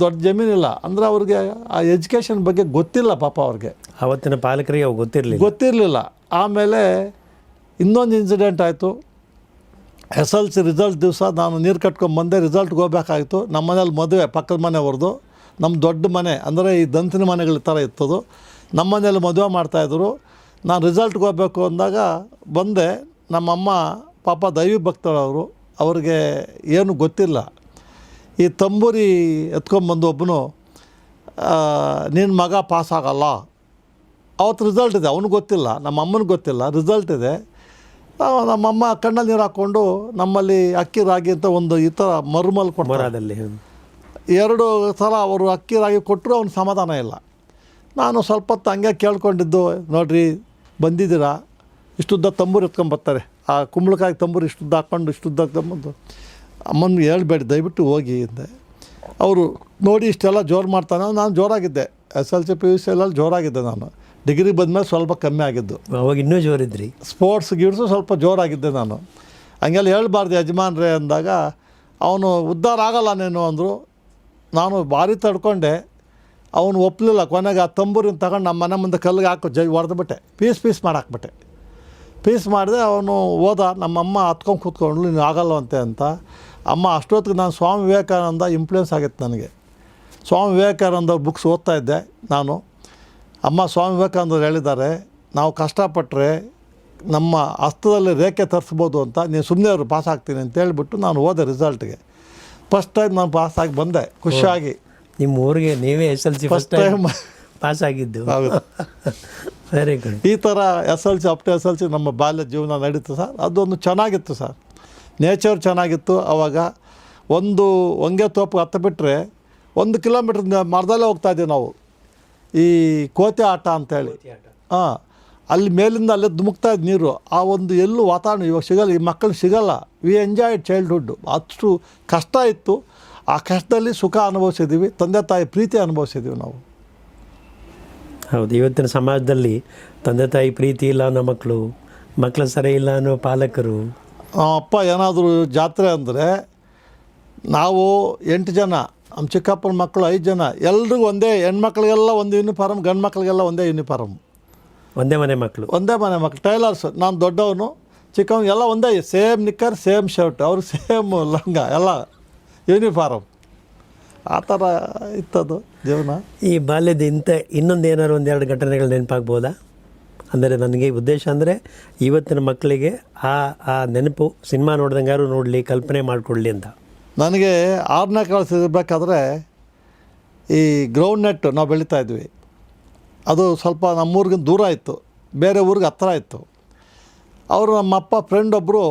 S2: ದೊಡ್ಡ ಜಮೀನಿಲ್ಲ ಅಂದರೆ ಅವ್ರಿಗೆ ಆ ಎಜುಕೇಷನ್ ಬಗ್ಗೆ ಗೊತ್ತಿಲ್ಲ ಪಾಪ ಅವ್ರಿಗೆ.
S1: ಆವತ್ತಿನ ಪಾಲಕರಿಗೆ
S2: ಗೊತ್ತಿರಲಿಲ್ಲ. ಆಮೇಲೆ ಇನ್ನೊಂದು ಇನ್ಸಿಡೆಂಟ್ ಆಯಿತು. ಎಸ್ ಎಲ್ ಸಿ ರಿಸಲ್ಟ್ ದಿವಸ ನಾನು ನೀರು ಕಟ್ಕೊಂಡ್ಬಂದೆ. ರಿಸಲ್ಟ್ಗೆ ಹೋಗ್ಬೇಕಾಗಿತ್ತು. ನಮ್ಮ ಮನೇಲಿ ಮದುವೆ, ಪಕ್ಕದ ಮನೆಯವ್ರದ್ದು. ನಮ್ಮ ದೊಡ್ಡ ಮನೆ ಅಂದರೆ ಈ ದಂತಿನ ಮನೆಗಳ ಥರ ಇತ್ತದು. ನಮ್ಮ ಮನೇಲಿ ಮದುವೆ ಮಾಡ್ತಾಯಿದ್ರು. ನಾನು ರಿಸಲ್ಟ್ಗೆ ಹೋಗ್ಬೇಕು ಅಂದಾಗ ಬಂದೆ. ನಮ್ಮಮ್ಮ ಪಾಪ ದೈವಿ ಭಕ್ತರವರು, ಅವ್ರಿಗೆ ಏನು ಗೊತ್ತಿಲ್ಲ. ಈ ತಂಬೂರಿ ಎತ್ಕೊಂಬಂದು ಒಬ್ಬನು, ನಿನ್ನ ಮಗ ಪಾಸ್ ಆಗಲ್ಲ. ಅವತ್ತು ರಿಸಲ್ಟ್ ಇದೆ, ಅವ್ನಿಗೆ ಗೊತ್ತಿಲ್ಲ, ನಮ್ಮ ಅಮ್ಮನಿಗೆ ಗೊತ್ತಿಲ್ಲ, ರಿಸಲ್ಟ್ ಇದೆ. ನಮ್ಮಮ್ಮ ಕಣ್ಣಲ್ಲಿ ನೀರು ಹಾಕ್ಕೊಂಡು ನಮ್ಮಲ್ಲಿ ಅಕ್ಕಿ ರಾಗಿ ಅಂತ ಒಂದು ಈ ಥರ ಮರುಮಲ್ ಕೊಡ್ತಾರೆ. 2 ಸಲ ಅವರು ಅಕ್ಕಿ ರಾಗಿ ಕೊಟ್ಟರು ಅವ್ನಿಗೆ ಸಮಾಧಾನ ಇಲ್ಲ. ನಾನು ಸ್ವಲ್ಪ ಹೊತ್ತು ಹಂಗೆ ಕೇಳ್ಕೊಂಡಿದ್ದು, ನೋಡಿರಿ ಬಂದಿದ್ದೀರಾ, ಇಷ್ಟುದ್ದ ತಂಬೂರು ಎತ್ಕೊಂಬರ್ತಾರೆ, ಆ ಕುಂಬಳಕಾಯಿ ತಂಬೂರು ಇಷ್ಟುದ್ದ ಹಾಕ್ಕೊಂಡು ಇಷ್ಟುದ್ದ ತಂಬಂದು, ಅಮ್ಮನಿಗೆ ಹೇಳ್ಬೇಡಿ ದಯವಿಟ್ಟು ಹೋಗಿ ಅಂದೆ. ಅವರು ನೋಡಿ ಇಷ್ಟೆಲ್ಲ ಜೋರು ಮಾಡ್ತಾನೆ. ನಾನು ಜೋರಾಗಿದ್ದೆ, ಎಸ್ ಎಲ್ ಸಿ PUC ಎಲ್ಲ ಜೋರಾಗಿದ್ದೆ. ನಾನು ಡಿಗ್ರಿ ಬಂದಮೇಲೆ ಸ್ವಲ್ಪ ಕಮ್ಮಿ ಆಗಿದ್ದು.
S1: ಅವಾಗ ಇನ್ನೂ ಜೋರಿದ್ರಿ.
S2: ಸ್ಪೋರ್ಟ್ಸ್ ಗಿಡ್ಸು ಸ್ವಲ್ಪ ಜೋರಾಗಿದ್ದೆ ನಾನು. ಹಂಗೆಲ್ಲ ಹೇಳ್ಬಾರ್ದು ಯಜಮಾನ್ರೆ ಅಂದಾಗ ಅವನು ಉದ್ಧಾರ ಆಗಲ್ಲ ನೀನು ಅಂದರು. ನಾನು ಭಾರಿ ತಡ್ಕೊಂಡೆ. ಅವನು ಒಪ್ಪಲಿಲ್ಲ. ಕೊನೆಗೆ ಆ ತಂಬೂರಿನ ತಗೊಂಡು ನಮ್ಮ ಮನೆ ಮುಂದೆ ಕಲ್ಲಿಗೆ ಹಾಕಿ ಹೊಡೆದ್ಬಿಟ್ಟೆ. ಪೀಸ್ ಮಾಡಾಕ್ಬಿಟ್ಟೆ. ಪೀಸ್ ಮಾಡಿದೆ. ಅವನು ಹೋದ. ನಮ್ಮಮ್ಮ ಹತ್ಕೊಂಡು ಕೂತ್ಕೊಂಡ್ಳು, ನೀನು ಆಗಲ್ಲವಂತೆ ಅಂತ. ಅಮ್ಮ ಅಷ್ಟೊತ್ತಿಗೆ ನಾನು ಸ್ವಾಮಿ ವಿವೇಕಾನಂದ ಇನ್ಫ್ಲೂಯೆನ್ಸ್ ಆಗಿತ್ತು ನನಗೆ. ಸ್ವಾಮಿ ವಿವೇಕಾನಂದ ಬುಕ್ಸ್ ಓದ್ತಾ ಇದ್ದೆ ನಾನು. ಅಮ್ಮ ಸ್ವಾಮಿ ವಿವೇಕಾನಂದರು ಹೇಳಿದ್ದಾರೆ, ನಾವು ಕಷ್ಟಪಟ್ಟರೆ ನಮ್ಮ ಹಸ್ತದಲ್ಲಿ ರೇಖೆ ತರಿಸ್ಬೋದು ಅಂತ, ನೀನು ಸುಮ್ಮನೆ ಅವರು ಪಾಸ್ ಆಗ್ತೀನಿ ಅಂತ ಹೇಳ್ಬಿಟ್ಟು ನಾನು ಹೋದೆ ರಿಸಲ್ಟ್ಗೆ. ಫಸ್ಟ್ ಟೈಮ್ ನಾನು ಪಾಸಾಗಿ ಬಂದೆ ಖುಷಿಯಾಗಿ.
S1: ನಿಮ್ಮ ಊರಿಗೆ ನೀವೇ S L C
S2: first time
S1: pass ಆಗಿದ್ದು.
S2: ಹೌದು.
S1: Very good.
S2: ಈ ಥರ S L C up to S L C ನಮ್ಮ ಬಾಲ್ಯ ಜೀವನ ನಡೀತು ಸರ್. ಅದೊಂದು ಚೆನ್ನಾಗಿತ್ತು ಸರ್. ನೇಚರ್ ಚೆನ್ನಾಗಿತ್ತು. ಆವಾಗ ಒಂದು ಹೊಂಗೆ ತೋಪು ಹತ್ತ ಬಿಟ್ಟರೆ 1 ಕಿಲೋಮೀಟ್ರ್ ಮರದಲ್ಲೇ ಹೋಗ್ತಾಯಿದ್ದೀವಿ ನಾವು. ಈ ಕೋತೆ ಆಟ ಅಂತೇಳಿ, ಅಲ್ಲಿ ಮೇಲಿಂದ ಅಲ್ಲೇ ಧುಮುಕ್ತಾಯಿದ್ದು ನೀರು. ಆ ಒಂದು ಎಲ್ಲೂ ವಾತಾವರಣ ಇವಾಗ ಸಿಗಲ್ಲ, ಈ ಮಕ್ಕಳು ಸಿಗಲ್ಲ. We enjoyed childhood. ಅಷ್ಟು ಕಷ್ಟ ಇತ್ತು. ಆ ಕಷ್ಟದಲ್ಲಿ ಸುಖ ಅನುಭವಿಸಿದ್ದೀವಿ, ತಂದೆ ತಾಯಿ ಪ್ರೀತಿ ಅನುಭವಿಸಿದ್ದೀವಿ ನಾವು.
S1: ಹೌದು. ಇವತ್ತಿನ ಸಮಾಜದಲ್ಲಿ ತಂದೆ ತಾಯಿ ಪ್ರೀತಿ ಇಲ್ಲ ಅನ್ನೋ ಮಕ್ಕಳು ಸರಿ ಇಲ್ಲ ಅನ್ನೋ ಪಾಲಕರು.
S2: ಅಪ್ಪ ಏನಾದರೂ ಜಾತ್ರೆ ಅಂದರೆ ನಾವು 8 ಜನ, ನಮ್ಮ ಚಿಕ್ಕಪ್ಪನ ಮಕ್ಕಳು 5 ಜನ, ಎಲ್ರಿಗೂ ಒಂದೇ. ಹೆಣ್ಮಕ್ಳಿಗೆಲ್ಲ ಒಂದು ಯೂನಿಫಾರ್ಮ್, ಗಂಡು ಮಕ್ಕಳಿಗೆಲ್ಲ ಒಂದೇ ಯೂನಿಫಾರ್ಮ್.
S1: ಒಂದೇ ಮನೆ ಮಕ್ಕಳು
S2: ಟೈಲರ್ಸ್. ನಾನು ದೊಡ್ಡವನು, ಚಿಕ್ಕವನು ಎಲ್ಲ ಒಂದೇ. ಸೇಮ್ ನಿಕ್ಕರ್, ಸೇಮ್ ಶರ್ಟ್, ಅವ್ರಿಗೆ ಸೇಮ್ ಲಂಗ, ಎಲ್ಲ ಯೂನಿಫಾರ್ಮ್. ಆ ಥರ ಇತ್ತದು ಜೀವನ.
S1: ಈ ಬಾಲ್ಯದ ಇನ್ನೊಂದು ಏನಾದ್ರು 1-2 ಘಟನೆಗಳು ನೆನಪಾಗ್ಬೋದಾ? ಅಂದರೆ ನನಗೆ ಉದ್ದೇಶ ಅಂದರೆ ಇವತ್ತಿನ ಮಕ್ಕಳಿಗೆ ಆ ನೆನಪು ಸಿನಿಮಾ ನೋಡ್ದಂಗಾರು ನೋಡಲಿ, ಕಲ್ಪನೆ ಮಾಡಿಕೊಳ್ಳಿ ಅಂತ.
S2: ನನಗೆ 6ನೇ ಕ್ಲಾಸ್ ಇರಬೇಕಾದ್ರೆ ಈ ಗ್ರೌಂಡ್ ನೆಟ್ ನಾವು ಬೆಳೀತಾಯಿದ್ವಿ. ಅದು ಸ್ವಲ್ಪ ನಮ್ಮೂರಿಗೆ ದೂರ ಇತ್ತು, ಬೇರೆ ಊರಿಗೆ ಹತ್ತಿರ ಇತ್ತು. ಅವರು ನಮ್ಮಪ್ಪ ಫ್ರೆಂಡ್ ಒಬ್ಬರು,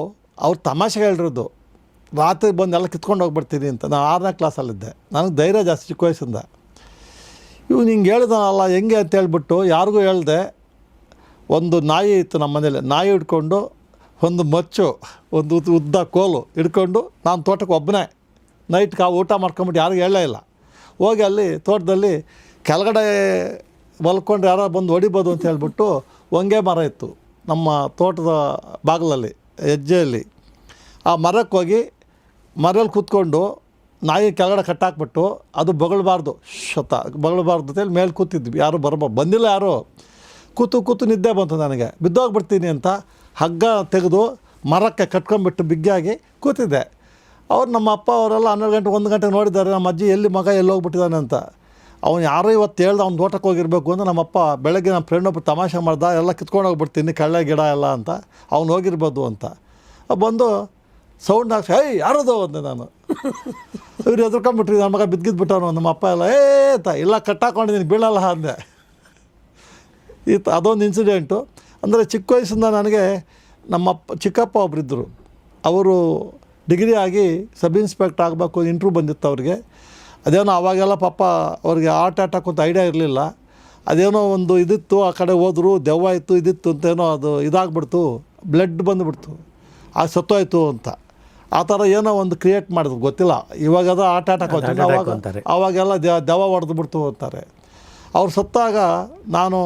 S2: ಅವ್ರು ತಮಾಷೆಗೆ ಹೇಳಿರೋದು, ರಾತ್ರಿ ಬಂದು ಎಲ್ಲ ಕಿತ್ಕೊಂಡು ಹೋಗ್ಬಿಡ್ತೀನಿ ಅಂತ. ನಾನು 6ನೇ ಕ್ಲಾಸಲ್ಲಿದ್ದೆ. ನನಗೆ ಧೈರ್ಯ ಜಾಸ್ತಿ ಚಿಕ್ಕ ವಯಸ್ಸಿಂದ. ಇವ್ನು ಹಿಂಗೆ ಹೇಳಿದಾನಲ್ಲ ಹೆಂಗೆ ಅಂತ ಹೇಳ್ಬಿಟ್ಟು ಯಾರಿಗೂ ಹೇಳ್ದೆ. ಒಂದು ನಾಯಿ ಇತ್ತು ನಮ್ಮ ಮನೇಲಿ. ನಾಯಿ ಹಿಡ್ಕೊಂಡು ಒಂದು ಮಚ್ಚು, ಒಂದು ಉದ್ದ ಕೋಲು ಹಿಡ್ಕೊಂಡು ನಾನು ತೋಟಕ್ಕೆ ಒಬ್ಬನೇ ನೈಟ್ಗೆ ಊಟ ಮಾಡ್ಕೊಂಬಿಟ್ಟು ಯಾರಿಗೂ ಹೇಳೇ ಇಲ್ಲ. ಹೋಗಿ ಅಲ್ಲಿ ತೋಟದಲ್ಲಿ ಕೆಳಗಡೆ ಮಲ್ಕೊಂಡು ಯಾರೋ ಬಂದು ಹೊಡಿಬೋದು ಅಂತ ಹೇಳ್ಬಿಟ್ಟು ಹೊಂಗೆ ಮರ ಇತ್ತು ನಮ್ಮ ತೋಟದ ಬಾಗಿಲಲ್ಲಿ, ಹೆಜ್ಜೆಯಲ್ಲಿ. ಆ ಮರಕ್ಕೆ ಹೋಗಿ ಮರಲ್ಲಿ ಕೂತ್ಕೊಂಡು ನಾಯಿ ಕೆಳಗಡೆ ಕಟ್ಟಾಕ್ಬಿಟ್ಟು, ಅದು ಬೊಗಳಬಾರ್ದು ಅಂತೇಳಿ ಮೇಲೆ ಕೂತಿದ್ವಿ. ಯಾರು ಬಂದಿಲ್ಲ ಯಾರು. ಕೂತು ನಿದ್ದೆ ಬಂತು ನನಗೆ. ಬಿದ್ದೋಗ್ಬಿಡ್ತೀನಿ ಅಂತ ಹಗ್ಗ ತೆಗೆದು ಮರಕ್ಕೆ ಕಟ್ಕೊಂಡ್ಬಿಟ್ಟು ಬಿಗ್ಗಾಗಿ ಕೂತಿದ್ದೆ. ಅವ್ರು ನಮ್ಮ ಅಪ್ಪ ಅವರೆಲ್ಲ 12 ಗಂಟೆ 1 ಗಂಟೆಗೆ ನೋಡಿದ್ದಾರೆ. ನಮ್ಮ ಅಜ್ಜಿ ಮಗ ಎಲ್ಲಿ ಹೋಗ್ಬಿಟ್ಟಿದ್ದಾನೆ ಅಂತ. ಅವ್ನು ಯಾರೋ ಇವತ್ತು ಹೇಳ್ದೆ ಅವ್ನು ತೋಟಕ್ಕೆ ಹೋಗಿರಬೇಕು ಅಂತ. ನಮ್ಮಪ್ಪ ಬೆಳಗ್ಗೆ ನಮ್ಮ ಫ್ರೆಂಡ್ ಒಬ್ಬರು ತಮಾಷೆ ಮಾಡ್ದ, ಎಲ್ಲ ಕಿತ್ಕೊಂಡು ಹೋಗ್ಬಿಡ್ತೀನಿ ಕಳ್ಳೆ ಗಿಡ ಎಲ್ಲ ಅಂತ, ಅವ್ನು ಹೋಗಿರ್ಬೋದು ಅಂತ. ಬಂದು ಸೌಂಡ್ ಹಾಕ್ಸಿ, ಯಾರದು ಅಂದೆ ನಾನು. ಇವ್ರು ಎದ್ಕೊಂಡ್ಬಿಟ್ರಿ, ನನ್ನ ಮಗ ಬಿದ್ದಿದ್ಬಿಟ್ಟವನು. ನಮ್ಮ ಅಪ್ಪ ಎಲ್ಲ ಇಲ್ಲ ಕಟ್ಟಾಕೊಂಡಿದ್ದೀನಿ ಬೀಳಲ್ಲ ಅಂದೆ. ಅದೊಂದು ಇನ್ಸಿಡೆಂಟು. ಅಂದರೆ ಚಿಕ್ಕ ವಯಸ್ಸಿಂದ ನನಗೆ ಚಿಕ್ಕಪ್ಪ ಒಬ್ಬರಿದ್ದರು. ಅವರು ಡಿಗ್ರಿ ಆಗಿ ಸಬ್ ಇನ್ಸ್ಪೆಕ್ಟರ್ ಆಗಬೇಕು ಇಂಟ್ರ್ಯೂ ಬಂದಿತ್ತು ಅವ್ರಿಗೆ. ಅದೇನೋ ಆವಾಗೆಲ್ಲ ಪಾಪ ಅವ್ರಿಗೆ ಹಾರ್ಟ್ ಅಟ್ಯಾಕ್ ಅಂತ ಐಡಿಯಾ ಇರಲಿಲ್ಲ. ಅದೇನೋ ಒಂದು ಇದಿತ್ತು, ಆ ಕಡೆ ಹೋದ್ರು, ದೆವ್ವ ಇತ್ತು, ಇದಿತ್ತು ಅಂತೇನೋ ಅದು ಇದಾಗ್ಬಿಡ್ತು, ಬ್ಲಡ್ ಬಂದುಬಿಡ್ತು, ಸತ್ತೋಯ್ತು ಅಂತ. ಆ ಥರ ಏನೋ ಒಂದು ಕ್ರಿಯೇಟ್ ಮಾಡಿದ್ರು ಗೊತ್ತಿಲ್ಲ. ಇವಾಗದ ಆಟ ಆಟಕ್ಕೆ ಅವಾಗೆಲ್ಲ ದೆವ್ವ ಹೊಡೆದು ಬಿಡ್ತು ಅಂತಾರೆ. ಅವ್ರು ಸತ್ತಾಗ ನಾನು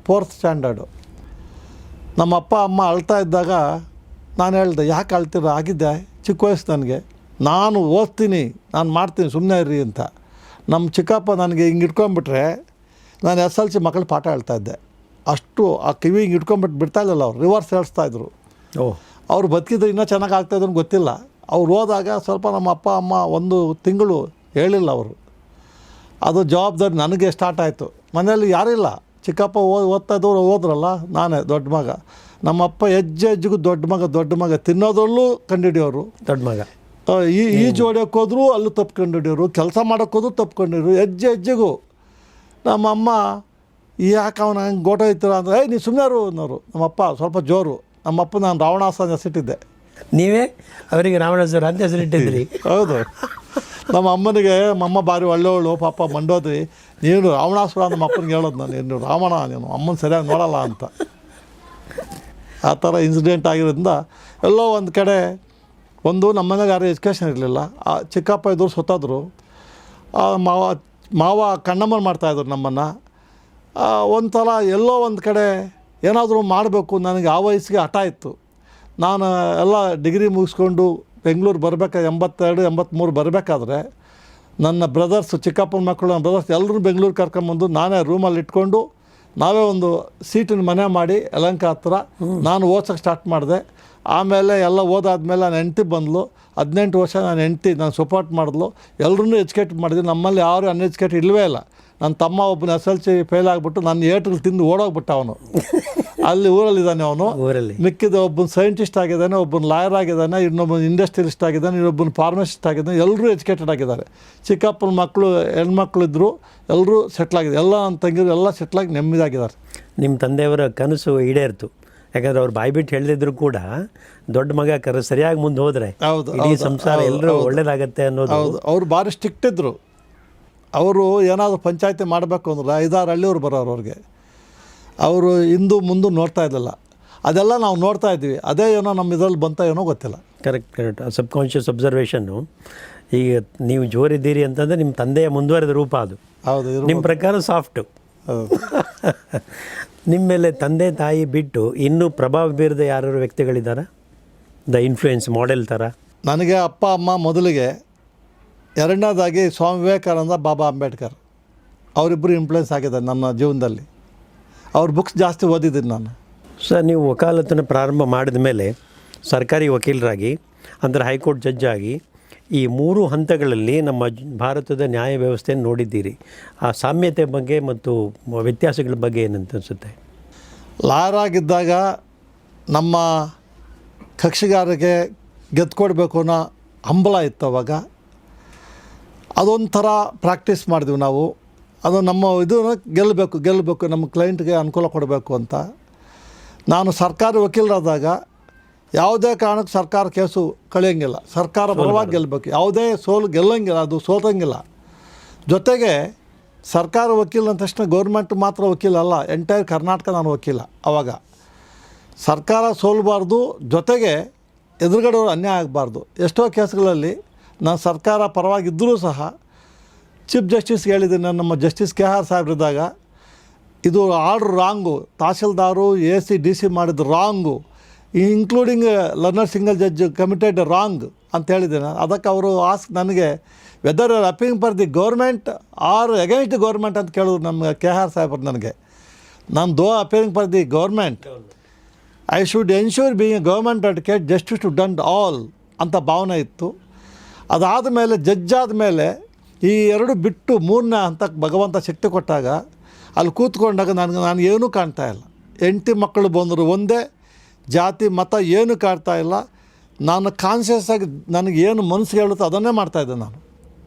S2: 4th ಸ್ಟ್ಯಾಂಡರ್ಡು. ನಮ್ಮ ಅಪ್ಪ ಅಮ್ಮ ಅಳ್ತಾ ಇದ್ದಾಗ ನಾನು ಹೇಳಿದೆ, ಯಾಕೆ ಅಳ್ತೀರ, ಆಗಿದ್ದೆ ಚಿಕ್ಕ ವಯಸ್ಸು ನನಗೆ, ನಾನು ಓದ್ತೀನಿ, ನಾನು ಮಾಡ್ತೀನಿ, ಸುಮ್ಮನೆ ಇರ್ರಿ ಅಂತ. ನಮ್ಮ ಚಿಕ್ಕಪ್ಪ ನನಗೆ ಹಿಂಗೆ ಇಟ್ಕೊಂಡ್ಬಿಟ್ರೆ ನಾನು SLC ಮಕ್ಕಳು ಪಾಠ ಹೇಳ್ತಾಯಿದ್ದೆ. ಅಷ್ಟು ಆ ಕಿವಿ ಹಿಂಗೆ ಇಟ್ಕೊಂಡ್ಬಿಟ್ಟು ಬಿಡ್ತಾಯಿಲ್ಲ, ಅವ್ರು ರಿವರ್ಸ್ ಹೇಳಿಸ್ತಾಯಿದ್ರು. ಅವ್ರು ಬದುಕಿದ್ರೆ ಇನ್ನೂ ಚೆನ್ನಾಗಿ ಆಗ್ತಾಯಿದ್ರು ಗೊತ್ತಿಲ್ಲ. ಅವ್ರು ಹೋದಾಗ ಸ್ವಲ್ಪ ನಮ್ಮ ಅಪ್ಪ ಅಮ್ಮ 1 ತಿಂಗಳು ಹೇಳಿಲ್ಲ ಅವರು. ಅದು ಜವಾಬ್ದಾರಿ ನನಗೆ ಸ್ಟಾರ್ಟ್ ಆಯಿತು. ಮನೆಯಲ್ಲಿ ಯಾರಿಲ್ಲ, ಚಿಕ್ಕಪ್ಪ ಓದ್ತಾಯಿದ್ದವ್ರು ಹೋದ್ರಲ್ಲ, ನಾನೇ ದೊಡ್ಡ ಮಗ. ನಮ್ಮಪ್ಪ ಹೆಜ್ಜೆಗೂ ದೊಡ್ಡ ಮಗ ತಿನ್ನೋದ್ರಲ್ಲೂ ಕಂಡುಹಿಡಿಯೋರು.
S1: ದೊಡ್ಡ ಮಗ
S2: ಈಜು ಹೊಡ್ಯೋಕೆ ಹೋದ್ರು ಅಲ್ಲೂ ತಪ್ಪು ಕಂಡುಹಿಡಿಯೋರು, ಕೆಲಸ ಮಾಡೋಕ್ಕೆ ಹೋದ್ರು ತಪ್ಪು ಕಂಡುಹಿಡಿಯೋರು. ಹೆಜ್ಜೆಗೂ ನಮ್ಮಮ್ಮ ಯಾಕೆ ಅವನ ಹಂಗೆ ಗೋಟ ಇರ್ತೀರ ಅಂದರೆ, ನೀ ಸುಮ್ಮನೆ ಅನ್ನೋರು. ನಮ್ಮಪ್ಪ ಸ್ವಲ್ಪ ಜೋರು. ನಮ್ಮಪ್ಪ ನಾನು ರಾವಣಾಸುರ ಹೆಸರಿಟ್ಟಿದ್ದೆ.
S1: ನೀವೇ ಅವರಿಗೆ ರಾವಣಾಸುರ ಅಂತ ಹೆಸರಿಟ್ಟಿದ್ರಿ?
S2: ಹೌದು. ನಮ್ಮ ಅಮ್ಮನಿಗೆ ಅಮ್ಮ ಭಾರಿ ಒಳ್ಳೆಯವಳು, ಪಾಪ ಮಂಡೋದ್ರಿ, ನೀನು ರಾವಣಾಸುರ ನಮ್ಮ ಅಪ್ಪನಿಗೆ ಹೇಳೋದು ನಾನು, ನೀನು ರಾವಣ, ನೀನು ಅಮ್ಮನ ಸರಿಯಾಗಿ ನೋಡಲ್ಲ ಅಂತ. ಆ ಥರ ಇನ್ಸಿಡೆಂಟ್ ಆಗಿರೋದ್ರಿಂದ ಎಲ್ಲೋ ಒಂದು ಕಡೆ ನಮ್ಮ ಮನೆಗೆ ಯಾರು ಎಜುಕೇಷನ್ ಇರಲಿಲ್ಲ. ಚಿಕ್ಕಪ್ಪ ಇದ್ದವ್ರು ಸತ್ತೋದ್ರು. ಮಾವ ಕಣ್ಣಮ್ಮನ ಮಾಡ್ತಾಯಿದ್ರು ನಮ್ಮನ್ನು. ಒಂಥರ ಎಲ್ಲೋ ಒಂದು ಕಡೆ ಏನಾದರೂ ಮಾಡಬೇಕು, ನನಗೆ ಆ ವಯಸ್ಸಿಗೆ ಹಠ ಇತ್ತು. ನಾನು ಎಲ್ಲ ಡಿಗ್ರಿ ಮುಗಿಸ್ಕೊಂಡು ಬೆಂಗಳೂರು ಬರಬೇಕಾದ್ರೆ 82, 83 ಬರಬೇಕಾದ್ರೆ ನನ್ನ ಬ್ರದರ್ಸು, ಚಿಕ್ಕಪ್ಪನ ಮಕ್ಕಳು, ನನ್ನ ಬ್ರದರ್ಸ್ ಎಲ್ಲರೂ ಬೆಂಗಳೂರು ಕರ್ಕೊಂಬಂದು ನಾನೇ ರೂಮಲ್ಲಿ ಇಟ್ಕೊಂಡು ನಾವೇ ಒಂದು ಸೀಟಿನ ಮನೆ ಮಾಡಿ ಯಲಹಂಕ ಹತ್ರ ನಾನು ಓದ್ಸೋಕ್ಕೆ ಸ್ಟಾರ್ಟ್ ಮಾಡಿದೆ. ಆಮೇಲೆ ಎಲ್ಲ ಓದಾದ್ಮೇಲೆ ನಾನು ಹೆಂಡ್ತಿ ಬಂದಳು. 18 ವರ್ಷ ನಾನು ಹೆಂಡ್ತಿ ನಾನು ಸಪೋರ್ಟ್ ಮಾಡಿದ್ಲು. ಎಲ್ಲರೂ ಎಜುಕೇಟ್ ಮಾಡಿದ್ವಿ. ನಮ್ಮಲ್ಲಿ ಯಾರು ಅನ್ಎಜುಕೇಟೆಡ್ ಇಲ್ಲವೇ ಇಲ್ಲ. ನನ್ನ ತಮ್ಮ ಒಬ್ಬನ SLC ಫೇಲ್ ಆಗಿಬಿಟ್ಟು ನನ್ನ ಏಟ್ರಲ್ಲಿ ತಿಂದು ಓಡೋಗ್ಬಿಟ್ಟ ಅವನು. ಅಲ್ಲಿ ಊರಲ್ಲಿದ್ದಾನೆ ಅವನು. ಮಿಕ್ಕಿದ ಒಬ್ಬನ ಸೈಂಟಿಸ್ಟ್ ಆಗಿದ್ದಾನೆ, ಒಬ್ಬನ ಲಾಯರ್ ಆಗಿದ್ದಾನೆ, ಇನ್ನೊಬ್ಬನ ಇಂಡಸ್ಟ್ರಿಯಲಿಸ್ಟ್ ಆಗಿದ್ದಾನೆ, ಇನ್ನೊಬ್ಬನ ಫಾರ್ಮಸಿಸ್ಟ್ ಆಗಿದ್ದಾನೆ. ಎಲ್ಲರೂ ಎಜುಕೇಟೆಡ್ ಆಗಿದ್ದಾರೆ. ಚಿಕ್ಕಪ್ಪನ ಮಕ್ಕಳು, ಹೆಣ್ಮಕ್ಳು ಇದ್ದರು, ಎಲ್ಲರೂ ಸೆಟ್ಲಾಗಿದೆ. ಎಲ್ಲ ನನ್ನ ತಂಗಿರು ಎಲ್ಲ ಸೆಟ್ಲಾಗಿ ನೆಮ್ಮದಿಯಾಗಿದ್ದಾರೆ.
S1: ನಿಮ್ಮ ತಂದೆಯವರ ಕನಸು ಈಡೇರ್ತು. ಯಾಕಂದ್ರೆ ಅವ್ರು ಬಾಯ್ಬಿಟ್ಟು ಹೇಳಿದ್ರು ಕೂಡ ದೊಡ್ಡ ಮಗ ಸರಿಯಾಗಿ ಮುಂದೆ ಹೋದರೆ ಇಡೀ ಸಂಸಾರ ಎಲ್ಲರೂ ಒಳ್ಳೇದಾಗತ್ತೆ ಅನ್ನೋದು.
S2: ಹೌದು. ಅವ್ರು ಭಾರಿ ಸ್ಟ್ರಿಕ್ಟ್ ಇದ್ದರು. ಅವರು ಏನಾದರೂ ಪಂಚಾಯತಿ ಮಾಡಬೇಕು ಅಂದ್ರೆ 5-6 ಹಳ್ಳಿಯವ್ರು ಬರೋರು ಅವ್ರಿಗೆ. ಅವರು ಹಿಂದೂ ಮುಂದೆ ನೋಡ್ತಾ ಇದ್ದಿಲ್ಲ. ಅದೆಲ್ಲ ನಾವು ನೋಡ್ತಾ ಇದ್ವಿ. ಅದೇ ಏನೋ ನಮ್ಮ ಇದರಲ್ಲಿ ಬಂತ ಏನೋ ಗೊತ್ತಿಲ್ಲ.
S1: ಕರೆಕ್ಟ್. ಸಬ್ಕಾನ್ಷಿಯಸ್ ಅಬ್ಸರ್ವೇಷನ್ನು. ಈಗ ನೀವು ಜೋರಿದ್ದೀರಿ ಅಂತಂದರೆ ನಿಮ್ಮ ತಂದೆಯ ಮುಂದುವರೆದ ರೂಪ ಅದು.
S2: ಹೌದು.
S1: ನಿಮ್ಮ ಪ್ರಕಾರ ಸಾಫ್ಟು. ನಿಮ್ಮ ಮೇಲೆ ತಂದೆ ತಾಯಿ ಬಿಟ್ಟು ಇನ್ನೂ ಪ್ರಭಾವ ಬೀರದ ಯಾರು ವ್ಯಕ್ತಿಗಳಿದ್ದಾರಾ? ದ ಇನ್ಫ್ಲೂಯೆನ್ಸ್ ಮಾಡೆಲ್ ಥರ.
S2: ನನಗೆ ಅಪ್ಪ ಅಮ್ಮ ಮೊದಲಿಗೆ, ಎರಡನೇದಾಗಿ ಸ್ವಾಮಿ ವಿವೇಕಾನಂದ, ಬಾಬಾ ಅಂಬೇಡ್ಕರ್, ಅವರಿಬ್ಬರು ಇನ್ಫ್ಲೂಯೆನ್ಸ್ ಆಗಿದ್ದಾರೆ ನನ್ನ ಜೀವನದಲ್ಲಿ. ಅವ್ರ ಬುಕ್ಸ್ ಜಾಸ್ತಿ ಓದಿದ್ದೀನಿ ನಾನು.
S1: ಸರ್, ನೀವು ವಕಾಲತನ್ನು ಪ್ರಾರಂಭ ಮಾಡಿದ ಮೇಲೆ ಸರ್ಕಾರಿ ವಕೀಲರಾಗಿ, ಅಂದರೆ ಹೈಕೋರ್ಟ್ ಜಡ್ಜ್ ಆಗಿ, ಈ 3 ಹಂತಗಳಲ್ಲಿ ನಮ್ಮ ಭಾರತದ ನ್ಯಾಯ ವ್ಯವಸ್ಥೆಯನ್ನು ನೋಡಿದ್ದೀರಿ. ಆ ಸಾಮ್ಯತೆ ಬಗ್ಗೆ ಮತ್ತು ವ್ಯತ್ಯಾಸಗಳ ಬಗ್ಗೆ ಏನಂತ ಅನಿಸುತ್ತೆ?
S2: ಲಾಯರ್ ಆಗಿದ್ದಾಗ ನಮ್ಮ ಕಕ್ಷಿಗಾರರಿಗೆ ಗೆದ್ಕೊಡ್ಬೇಕು ಅನ್ನೋ ಹಂಬಲ ಇತ್ತು. ಅವಾಗ ಅದೊಂಥರ ಪ್ರಾಕ್ಟೀಸ್ ಮಾಡಿದ್ವಿ ನಾವು. ಅದು ನಮ್ಮ ಇದು ಗೆಲ್ಲಬೇಕು, ನಮ್ಮ ಕ್ಲೈಂಟ್ಗೆ ಅನುಕೂಲ ಕೊಡಬೇಕು ಅಂತ. ನಾನು ಸರ್ಕಾರಿ ವಕೀಲರಾದಾಗ ಯಾವುದೇ ಕಾರಣಕ್ಕೆ ಸರ್ಕಾರ ಕೇಸು ಕಳೆಯೋಂಗಿಲ್ಲ. ಸರ್ಕಾರ ಪರವಾಗಿ ಗೆಲ್ಲಬೇಕು. ಯಾವುದೇ ಸೋಲು ಗೆಲ್ಲಂಗಿಲ್ಲ, ಅದು ಸೋತಂಗಿಲ್ಲ. ಜೊತೆಗೆ ಸರ್ಕಾರ ವಕೀಲ ಅಂದ ತಕ್ಷಣ ಗೌರ್ಮೆಂಟ್ ಮಾತ್ರ ವಕೀಲ ಅಲ್ಲ, ಎಂಟೈರ್ ಕರ್ನಾಟಕ ನಾನು ವಕೀಲ. ಆವಾಗ ಸರ್ಕಾರ ಸೋಲಬಾರ್ದು, ಜೊತೆಗೆ ಎದುರುಗಡೆಯವರು ಅನ್ಯಾಯ ಆಗಬಾರ್ದು. ಎಷ್ಟೋ ಕೇಸ್ಗಳಲ್ಲಿ ನಾನು ಸರ್ಕಾರ ಪರವಾಗಿದ್ದರೂ ಸಹ ಚೀಫ್ ಜಸ್ಟಿಸ್ಗೆ ಹೇಳಿದ್ದೀನಿ. ನಮ್ಮ ಜಸ್ಟಿಸ್ KR ಸಾಹೇಬ್ರಿದ್ದಾಗ, ಇದು order wrong, tahsildar AC DC ಮಾಡಿದ್ದು wrong, including learned single judge committed wrong ಅಂತ ಹೇಳಿದ್ದೇನೆ. ಅದಕ್ಕೆ ಅವರು ನನಗೆ whether are appealing for the government or against the government ಅಂತ ಕೇಳಿದ್ರು ನಮ್ಮ KR ಸಾಹೇಬ್ರು ನನಗೆ. ನಾನು appealing for the government, I should ensure being a government advocate justice to done all ಅಂತ ಭಾವನೆ ಇತ್ತು. ಅದಾದ ಮೇಲೆ ಜಡ್ಜ್ ಆದಮೇಲೆ ಈ 2 ಬಿಟ್ಟು 3ನೇ ಹಂತಕ್ಕೆ ಭಗವಂತ ಶಕ್ತಿ ಕೊಟ್ಟಾಗ ಅಲ್ಲಿ ಕೂತ್ಕೊಂಡಾಗ ನಾನು ಏನೂ ಕಾಣ್ತಾ ಇಲ್ಲ. ಹೆಂಡತಿ ಮಕ್ಕಳು ಬಂದರು, ಒಂದೇ ಜಾತಿ ಮತ ಏನೂ ಕಾಡ್ತಾ ಇಲ್ಲ. ನಾನು ಕಾನ್ಷಿಯಸ್ ಆಗಿ ನನಗೆ ಏನು ಮನಸ್ಸಿಗೆ ಹೇಳುತ್ತೋ ಅದನ್ನೇ ಮಾಡ್ತಾಯಿದ್ದೆ ನಾನು.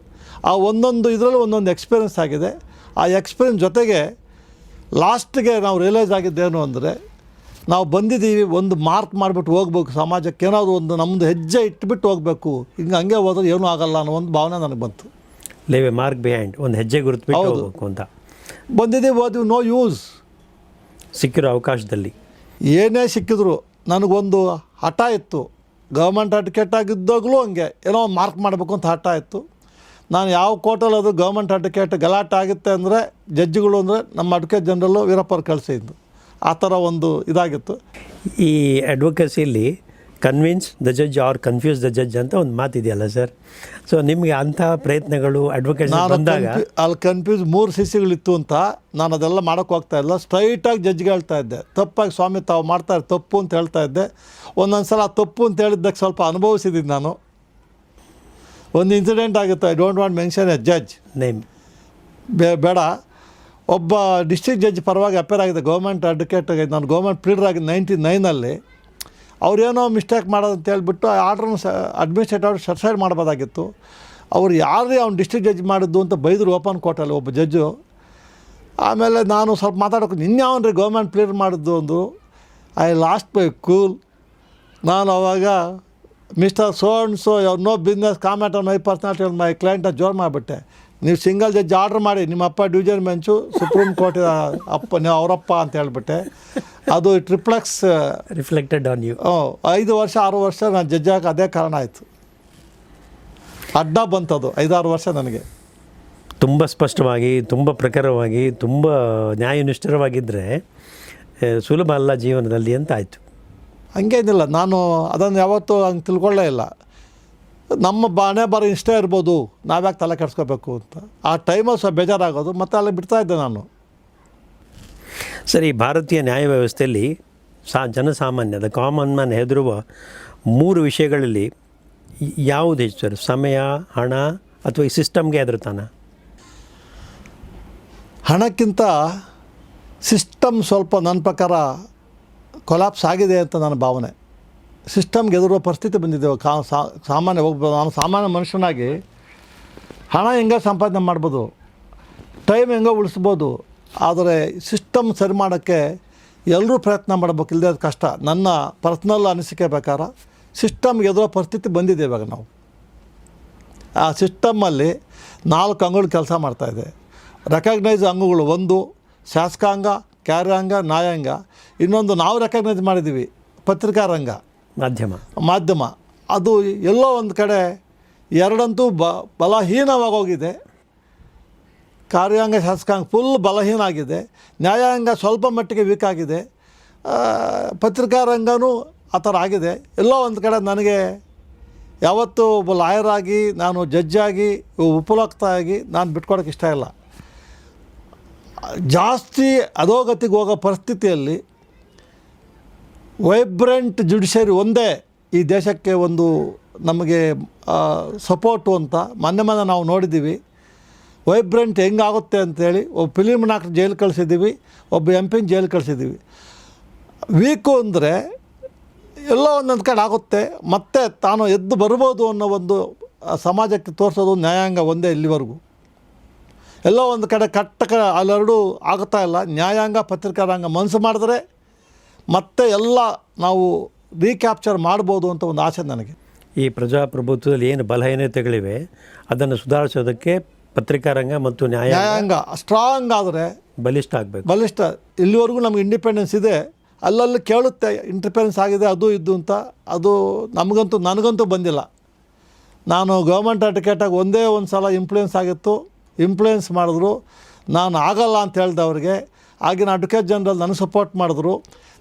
S2: ಆ ಒಂದೊಂದು ಇದರಲ್ಲಿ ಒಂದೊಂದು ಎಕ್ಸ್ಪೀರಿಯೆನ್ಸ್ ಆಗಿದೆ. ಆ ಎಕ್ಸ್ಪೀರಿಯೆನ್ಸ್ ಜೊತೆಗೆ ಲಾಸ್ಟಿಗೆ ನಾವು ರಿಯಲೈಸ್ ಆಗಿದ್ದೇನು ಅಂದರೆ, ನಾವು ಬಂದಿದ್ದೀವಿ, ಒಂದು ಮಾರ್ಕ್ ಮಾಡಿಬಿಟ್ಟು ಹೋಗ್ಬೇಕು, ಸಮಾಜಕ್ಕೆ ಏನಾದರೂ ಒಂದು ನಮ್ಮದು ಹೆಜ್ಜೆ ಇಟ್ಬಿಟ್ಟು ಹೋಗಬೇಕು, ಹಂಗೆ ಹೋದ್ರೆ ಏನೂ ಆಗಲ್ಲ ಅನ್ನೋ ಒಂದು ಭಾವನೆ ನನಗೆ ಬಂತು.
S1: ಲೇವೆ ಮಾರ್ಕ್ ಬಿಹೈಂಡ್, ಒಂದು ಹೆಜ್ಜೆ ಗುರುತು ಹೋಗಬೇಕು ಅಂತ
S2: ಬಂದಿದ್ದೀವಿ. ಓದಿವಿ, ನೋ ಯೂಸ್.
S1: ಸಿಕ್ಕಿರೋ ಅವಕಾಶದಲ್ಲಿ
S2: ಏನೇ ಸಿಕ್ಕಿದ್ರು ನನಗೊಂದು ಹಠ ಇತ್ತು. ಗೌರ್ಮೆಂಟ್ ಅಡ್ವೊಕೇಟ್ ಆಗಿದ್ದಾಗಲೂ ಹಂಗೆ ಏನೋ ಒಂದು ಮಾರ್ಕ್ ಮಾಡಬೇಕು ಅಂತ ಹಠ ಇತ್ತು. ನಾನು ಯಾವ ಕೋರ್ಟಲ್ಲಿ ಅದು ಗೌರ್ಮೆಂಟ್ ಅಡ್ವೊಕೇಟ್ ಗಲಾಟೆ ಆಗುತ್ತೆ ಅಂದರೆ ಜಡ್ಜಿಗಳು ಅಂದರೆ ನಮ್ಮ ಅಡ್ವೊಕೇಟ್ ಜನರಲ್ಲು ವೀರಪ್ಪವ್ರು ಕಳಿಸಿದ್ದು, ಆ ಥರ ಒಂದು ಇದಾಗಿತ್ತು.
S1: ಈ ಅಡ್ವೊಕಸಿಯಲ್ಲಿ convince the judge or confuse the judge ಅಂತ ಒಂದು ಮಾತಿದೆಯಲ್ಲ ಸರ್. ಸೊ ನಿಮಗೆ ಅಂಥ ಪ್ರಯತ್ನಗಳು ಅಡ್ವೊಕೇಟ್ ಬಂದಾಗ
S2: ಅಲ್ಲಿ ಕನ್ಫ್ಯೂಸ್ 3 ಸಿಸಿಗಳಿತ್ತು ಅಂತ ನಾನು ಅದೆಲ್ಲ ಮಾಡೋಕ್ಕೆ ಹೋಗ್ತಾ ಇಲ್ಲ. ಸ್ಟ್ರೈಟಾಗಿ ಜಡ್ಜ್ಗೆ ಹೇಳ್ತಾ ಇದ್ದೆ, ತಪ್ಪಾಗಿ ಸ್ವಾಮಿ ತಾವು ಮಾಡ್ತಾರೆ ತಪ್ಪು ಅಂತ ಹೇಳ್ತಾ ಇದ್ದೆ. ಒಂದೊಂದು ಸಲ ತಪ್ಪು ಅಂತ ಹೇಳಿದ್ದಕ್ಕೆ ಸ್ವಲ್ಪ ಅನುಭವಿಸಿದ್ದೀನಿ ನಾನು. ಒಂದು ಇನ್ಸಿಡೆಂಟ್ ಆಗುತ್ತೆ, I don't want mention A judge
S1: name,
S2: ಬೇಡ. ಒಬ್ಬ ಡಿಸ್ಟ್ರಿಕ್ಟ್ ಜಡ್ಜ್ ಪರವಾಗಿ ಅಪೇರ್ ಆಗಿದೆ, ಗೌರ್ಮೆಂಟ್ ಅಡ್ವೊಕೇಟ್ ಆಗಿದೆ. ನಾನು ಗೌರ್ಮೆಂಟ್ ಪ್ಲೀಡರ್ ಆಗಿ 99ನಲ್ಲಿ ಅವ್ರೇನೋ ಮಿಸ್ಟೇಕ್ ಮಾಡೋದು ಅಂತ ಹೇಳ್ಬಿಟ್ಟು ಆ ಆರ್ಡ್ರನ್ನ ಅಡ್ಮಿನಿಸ್ಟ್ರೇಟಿವ್ ಸಬ್ಸೈಡ್ ಮಾಡ್ಬೋದಾಗಿತ್ತು. ಅವ್ರು ಯಾರೇ ಅವ್ನು ಡಿಸ್ಟ್ರಿಕ್ಟ್ ಜಡ್ಜ್ ಮಾಡಿದ್ದು ಅಂತ ಬೈದರು ಓಪನ್ ಕೋರ್ಟಲ್ಲಿ ಒಬ್ಬ ಜಡ್ಜು. ಆಮೇಲೆ ನಾನು ಸ್ವಲ್ಪ ಮಾತಾಡೋಕೆ ಇನ್ಯಾವನ್ರಿ ಗೌರ್ಮೆಂಟ್ ಪ್ಲೀಡರ್ ಮಾಡಿದ್ದು ಒಂದು ಐ ಲಾಸ್ಟ್ ಮೈ ಕೂಲ್. ನಾನು ಅವಾಗ ಮಿಸ್ಟರ್ ಸೋ ಆ್ಯಂಡ್ ಸೋ ಅವ್ರು no business comment on my personality on my client ಜೋರು ಮಾಡಿಬಿಟ್ಟೆ. ನೀವು ಸಿಂಗಲ್ ಜಡ್ಜ್ ಆರ್ಡ್ರ್ ಮಾಡಿ, ನಿಮ್ಮ ಅಪ್ಪ ಡಿವಿಷನ್ ಬೆಂಚು ಸುಪ್ರೀಂ ಕೋರ್ಟ್ ಅಪ್ಪ ನೀವು ಅವರಪ್ಪ ಅಂತ ಹೇಳ್ಬಿಟ್ಟೆ. ಅದು
S1: ರಿಫ್ಲೆಕ್ಟೆಡ್ ಆನ್ ಯು.
S2: 5 ವರ್ಷ 6 ವರ್ಷ ನಾನು ಜಡ್ಜ್ ಆಗಿ ಅದೇ ಕಾರಣ ಆಯಿತು. ಅಡ್ಡ ಬಂತದು 5-6 ವರ್ಷ ನನಗೆ.
S1: ತುಂಬ ಸ್ಪಷ್ಟವಾಗಿ, ತುಂಬ ಪ್ರಖರವಾಗಿ, ತುಂಬ ನ್ಯಾಯನಿಷ್ಠರವಾಗಿದ್ದರೆ ಸುಲಭ ಅಲ್ಲ ಜೀವನದಲ್ಲಿ ಅಂತ ಆಯಿತು.
S2: ಹಂಗೇನಿಲ್ಲ, ನಾನು ಅದನ್ನು ಯಾವತ್ತೂ ಹಂಗೆ ತಿಳ್ಕೊಳ್ಳೇ ಇಲ್ಲ. ನಮ್ಮ ಬಾಣೆ ಬರೋ ಇಷ್ಟ ಇರ್ಬೋದು, ನಾವ್ಯಾಕೆ ತಲೆ ಕೆಡಿಸ್ಕೋಬೇಕು ಅಂತ. ಆ ಟೈಮಲ್ಲಿ ಸ್ವಲ್ಪ ಬೇಜಾರಾಗೋದು, ಮತ್ತು ಅಲ್ಲಿ ಬಿಡ್ತಾಯಿದ್ದೆ ನಾನು.
S1: ಸರಿ, ಭಾರತೀಯ ನ್ಯಾಯ ವ್ಯವಸ್ಥೆಯಲ್ಲಿ ಜನಸಾಮಾನ್ಯ ದ ಕಾಮನ್ ಮ್ಯಾನ್ ಹೆದರುವ 3 ವಿಷಯಗಳಲ್ಲಿ ಯಾವುದು ಹೆಚ್ಚು ಸರ್? ಸಮಯ, ಹಣ ಅಥವಾ ಈ ಸಿಸ್ಟಮ್ಗೆ ಹೆದರ್ತಾನ?
S2: ಹಣಕ್ಕಿಂತ ಸಿಸ್ಟಮ್ ಸ್ವಲ್ಪ ನನ್ನ ಪ್ರಕಾರ ಕೊಲಾಪ್ಸ್ ಆಗಿದೆ ಅಂತ ನನ್ನ ಭಾವನೆ. ಸಿಸ್ಟಮ್ಗೆ ಎದುರುವ ಪರಿಸ್ಥಿತಿ ಬಂದಿದೆ. ಸಾಮಾನ್ಯ ಹೋಗ್ಬೋದು, ನಾನು ಸಾಮಾನ್ಯ ಮನುಷ್ಯನಾಗಿ ಹಣ ಹೆಂಗೆ ಸಂಪಾದನೆ ಮಾಡ್ಬೋದು, ಟೈಮ್ ಹೆಂಗೆ ಉಳಿಸ್ಬೋದು, ಆದರೆ ಸಿಸ್ಟಮ್ ಸರಿ ಮಾಡೋಕ್ಕೆ ಎಲ್ಲರೂ ಪ್ರಯತ್ನ ಮಾಡಬೇಕು, ಇಲ್ಲದೆ ಅದು ಕಷ್ಟ. ನನ್ನ ಪರ್ಸ್ನಲ್ ಅನಿಸಿಕೆ ಪ್ರಕಾರ ಸಿಸ್ಟಮ್ಗೆ ಎದುರೋ ಪರಿಸ್ಥಿತಿ ಬಂದಿದೆ ಇವಾಗ. ನಾವು ಆ ಸಿಸ್ಟಮ್ಮಲ್ಲಿ 4 ಅಂಗಗಳು ಕೆಲಸ ಮಾಡ್ತಾಯಿದೆ. ರೆಕಗ್ನೈಸ್ ಅಂಗಗಳು, ಒಂದು ಶಾಸಕಾಂಗ, ಕಾರ್ಯಾಂಗ, ನ್ಯಾಯಾಂಗ. ಇನ್ನೊಂದು ನಾವು ರೆಕಗ್ನೈಸ್ ಮಾಡಿದ್ದೀವಿ ಪತ್ರಿಕಾರಂಗ, ಮಾಧ್ಯಮ. ಅದು ಎಲ್ಲೋ ಒಂದು ಕಡೆ ಎರಡಂತೂ ಬಲಹೀನವಾಗೋಗಿದೆ. ಕಾರ್ಯಾಂಗ, ಶಾಸಕಾಂಗ ಫುಲ್ ಬಲಹೀನ ಆಗಿದೆ. ನ್ಯಾಯಾಂಗ ಸ್ವಲ್ಪ ಮಟ್ಟಿಗೆ ವೀಕ್ ಆಗಿದೆ. ಪತ್ರಿಕಾರಂಗನೂ ಆ ಥರ ಆಗಿದೆ. ಎಲ್ಲೋ ಒಂದು ಕಡೆ ನನಗೆ ಯಾವತ್ತೂ ಒಬ್ಬ ಲಾಯರ್ ಆಗಿ, ನಾನು ಜಡ್ಜಾಗಿ, ಉಪಲೋಕ್ತ ಆಗಿ ನಾನು ಬಿಟ್ಕೊಡೋಕ್ಕೆ ಇಷ್ಟ ಇಲ್ಲ. ಜಾಸ್ತಿ ಅಧೋಗತಿಗೆ ಹೋಗೋ ಪರಿಸ್ಥಿತಿಯಲ್ಲಿ ವೈಬ್ರೆಂಟ್ ಜುಡಿಷರಿ ಒಂದೇ ಈ ದೇಶಕ್ಕೆ ಒಂದು ನಮಗೆ ಸಪೋರ್ಟು ಅಂತ ಮೊನ್ನೆ ನಾವು ನೋಡಿದ್ದೀವಿ. ವೈಬ್ರೆಂಟ್ ಹೆಂಗಾಗುತ್ತೆ ಅಂಥೇಳಿ ಒಬ್ಬ ಫಿಲಿಮ್ನ ಆಕ್ಟರ್ ಜೈಲು ಕಳಿಸಿದ್ದೀವಿ, ಒಬ್ಬ MP ಜೈಲು ಕಳಿಸಿದ್ದೀವಿ. ವೀಕು ಅಂದರೆ ಎಲ್ಲೋ ಒಂದೊಂದು ಕಡೆ ಆಗುತ್ತೆ, ಮತ್ತೆ ತಾನು ಎದ್ದು ಬರ್ಬೋದು ಅನ್ನೋ ಒಂದು ಸಮಾಜಕ್ಕೆ ತೋರಿಸೋದು ನ್ಯಾಯಾಂಗ ಒಂದೇ ಇಲ್ಲಿವರೆಗೂ. ಎಲ್ಲೋ ಒಂದು ಕಡೆ ಅಲ್ಲೆರಡೂ ಆಗುತ್ತಾ ಇಲ್ಲ. ನ್ಯಾಯಾಂಗ, ಪತ್ರಿಕಾರಂಗ ಮನಸ್ಸು ಮಾಡಿದ್ರೆ ಮತ್ತೆ ಎಲ್ಲ ನಾವು ರೀಕ್ಯಾಪ್ಚರ್ ಮಾಡ್ಬೋದು ಅಂತ ಒಂದು ಆಸೆ ನನಗೆ.
S1: ಈ ಪ್ರಜಾಪ್ರಭುತ್ವದಲ್ಲಿ ಏನು ಬಲಹೀನತೆಗಳಿವೆ ಅದನ್ನು ಸುಧಾರಿಸೋದಕ್ಕೆ ಪತ್ರಿಕಾರಂಗ ಮತ್ತು ನ್ಯಾಯಾಂಗ
S2: ಸ್ಟ್ರಾಂಗ್ ಆದರೆ ಬಲಿಷ್ಠ. ಇಲ್ಲಿವರೆಗೂ ನಮ್ಗೆ ಇಂಡಿಪೆಂಡೆನ್ಸ್ ಇದೆ, ಅಲ್ಲಲ್ಲಿ ಕೇಳುತ್ತೆ ಇಂಟರ್ಫಿರೆನ್ಸ್ ಆಗಿದೆ ಅದು ಇದು ಅಂತ. ಅದು ನನಗಂತೂ ಬಂದಿಲ್ಲ. ನಾನು ಗೌರ್ಮೆಂಟ್ ಅಡ್ವೊಕೇಟಾಗಿ ಒಂದೇ ಒಂದು ಸಲ ಇನ್ಫ್ಲೂಯೆನ್ಸ್ ಮಾಡಿದ್ರು. ನಾನು ಆಗಲ್ಲ ಅಂತ ಹೇಳ್ದೆ ಅವ್ರಿಗೆ. ಆಗಿನ ಅಡ್ವೊಕೇಟ್ ಜನರಲ್ ನನಗೆ ಸಪೋರ್ಟ್ ಮಾಡಿದ್ರು.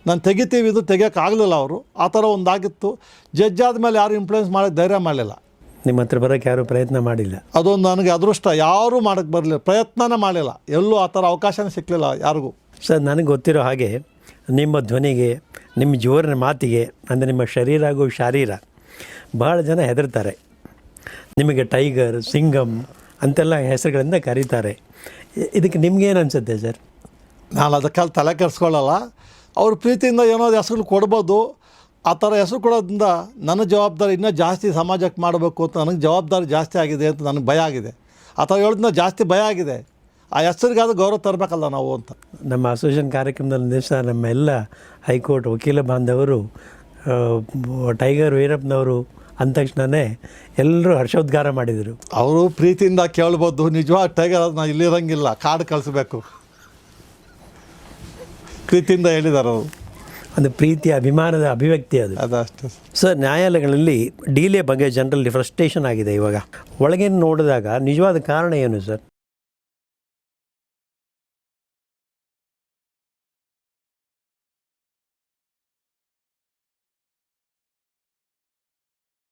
S2: ನಾನು ತೆಗಿತೀವಿ, ಇದು ತೆಗಿಯೋಕ್ಕಾಗಲಿಲ್ಲ ಅವರು. ಆ ಥರ ಒಂದಾಗಿತ್ತು. ಜಡ್ಜ್ ಆದಮೇಲೆ ಯಾರು ಇನ್ಫ್ಲೂಯೆನ್ಸ್ ಮಾಡೋಕ್ಕೆ ಧೈರ್ಯ ಮಾಡಲಿಲ್ಲ.
S1: ನಿಮ್ಮ ಹತ್ರ ಬರೋಕ್ಕೆ ಯಾರೂ ಪ್ರಯತ್ನ ಮಾಡಿಲ್ಲ.
S2: ಅದೊಂದು ನನಗೆ ಅದೃಷ್ಟ. ಯಾರೂ ಮಾಡೋಕ್ಕೆ ಬರಲಿಲ್ಲ, ಪ್ರಯತ್ನನೇ ಮಾಡಲಿಲ್ಲ. ಎಲ್ಲೂ ಆ ಥರ ಅವಕಾಶನೇ ಸಿಕ್ಕಲಿಲ್ಲ ಯಾರಿಗೂ.
S1: ಸರ್, ನನಗೆ ಗೊತ್ತಿರೋ ಹಾಗೆ ನಿಮ್ಮ ಧ್ವನಿಗೆ, ನಿಮ್ಮ ಜೋರಿನ ಮಾತಿಗೆ, ಅಂದರೆ ನಿಮ್ಮ ಶರೀರ ಹಾಗೂ ಶಾರೀರ ಭಾಳ ಜನ ಹೆದರ್ತಾರೆ. ನಿಮಗೆ ಟೈಗರ್, ಸಿಂಗಮ್ ಅಂತೆಲ್ಲ ಹೆಸರುಗಳಿಂದ ಕರೀತಾರೆ. ಇದಕ್ಕೆ ನಿಮ್ಗೇನು ಅನಿಸುತ್ತೆ ಸರ್?
S2: ನಾನು ಅದಕ್ಕೆಲ್ಲ ತಲೆ ಕೆಡಿಸ್ಕೊಳ್ಳಲ್ಲ. ಅವ್ರ ಪ್ರೀತಿಯಿಂದ ಏನೋ ಹೆಸರು ಕೊಡ್ಬೋದು. ಆ ಥರ ಹೆಸರು ಕೊಡೋದ್ರಿಂದ ನನ್ನ ಜವಾಬ್ದಾರಿ ಇನ್ನೂ ಜಾಸ್ತಿ ಸಮಾಜಕ್ಕೆ ಮಾಡಬೇಕು ಅಂತ ನನಗೆ ಜವಾಬ್ದಾರಿ ಜಾಸ್ತಿ ಆಗಿದೆ ಅಂತ ನನಗೆ ಭಯ ಆಗಿದೆ. ಆ ಥರ ಹೇಳೋದ್ರಿಂದ ಜಾಸ್ತಿ ಭಯ ಆಗಿದೆ. ಆ ಹೆಸರಿಗಾದ ಗೌರವ ತರಬೇಕಲ್ಲ ನಾವು ಅಂತ.
S1: ನಮ್ಮ ಅಸೋಸಿಯೇಷನ್ ಕಾರ್ಯಕ್ರಮದಲ್ಲಿ ದಿವಸ ನಮ್ಮ ಎಲ್ಲ ಹೈಕೋರ್ಟ್ ವಕೀಲ ಬಾಂಧವರು ಟೈಗರ್ ವೀರಪ್ಪನವರು ಅಂದ ತಕ್ಷಣವೇ ಎಲ್ಲರೂ ಹರ್ಷೋದ್ಗಾರ ಮಾಡಿದರು.
S2: ಅವರು ಪ್ರೀತಿಯಿಂದ ಕೇಳ್ಬೋದು. ನಿಜವಾದ ಟೈಗರ್ ಅದನ್ನ ಇಲ್ಲಿರೋಂಗಿಲ್ಲ, ಕಾಡು ಕಳಿಸ್ಬೇಕು ಪ್ರೀತಿಯಿಂದ ಹೇಳಿದ್ದಾರೆ ಅವರು.
S1: ಒಂದು ಪ್ರೀತಿ ಅಭಿಮಾನದ ಅಭಿವ್ಯಕ್ತಿ ಅದು.
S2: ಅದಷ್ಟೇ
S1: ಸರ್, ನ್ಯಾಯಾಲಯಗಳಲ್ಲಿ ಡಿಲೇ ಬಗ್ಗೆ ಜನರಲ್ಲಿ ಫ್ರಸ್ಟ್ರೇಷನ್ ಆಗಿದೆ ಇವಾಗ. ಒಳಗೆ ನೋಡಿದಾಗ ನಿಜವಾದ ಕಾರಣ ಏನು ಸರ್?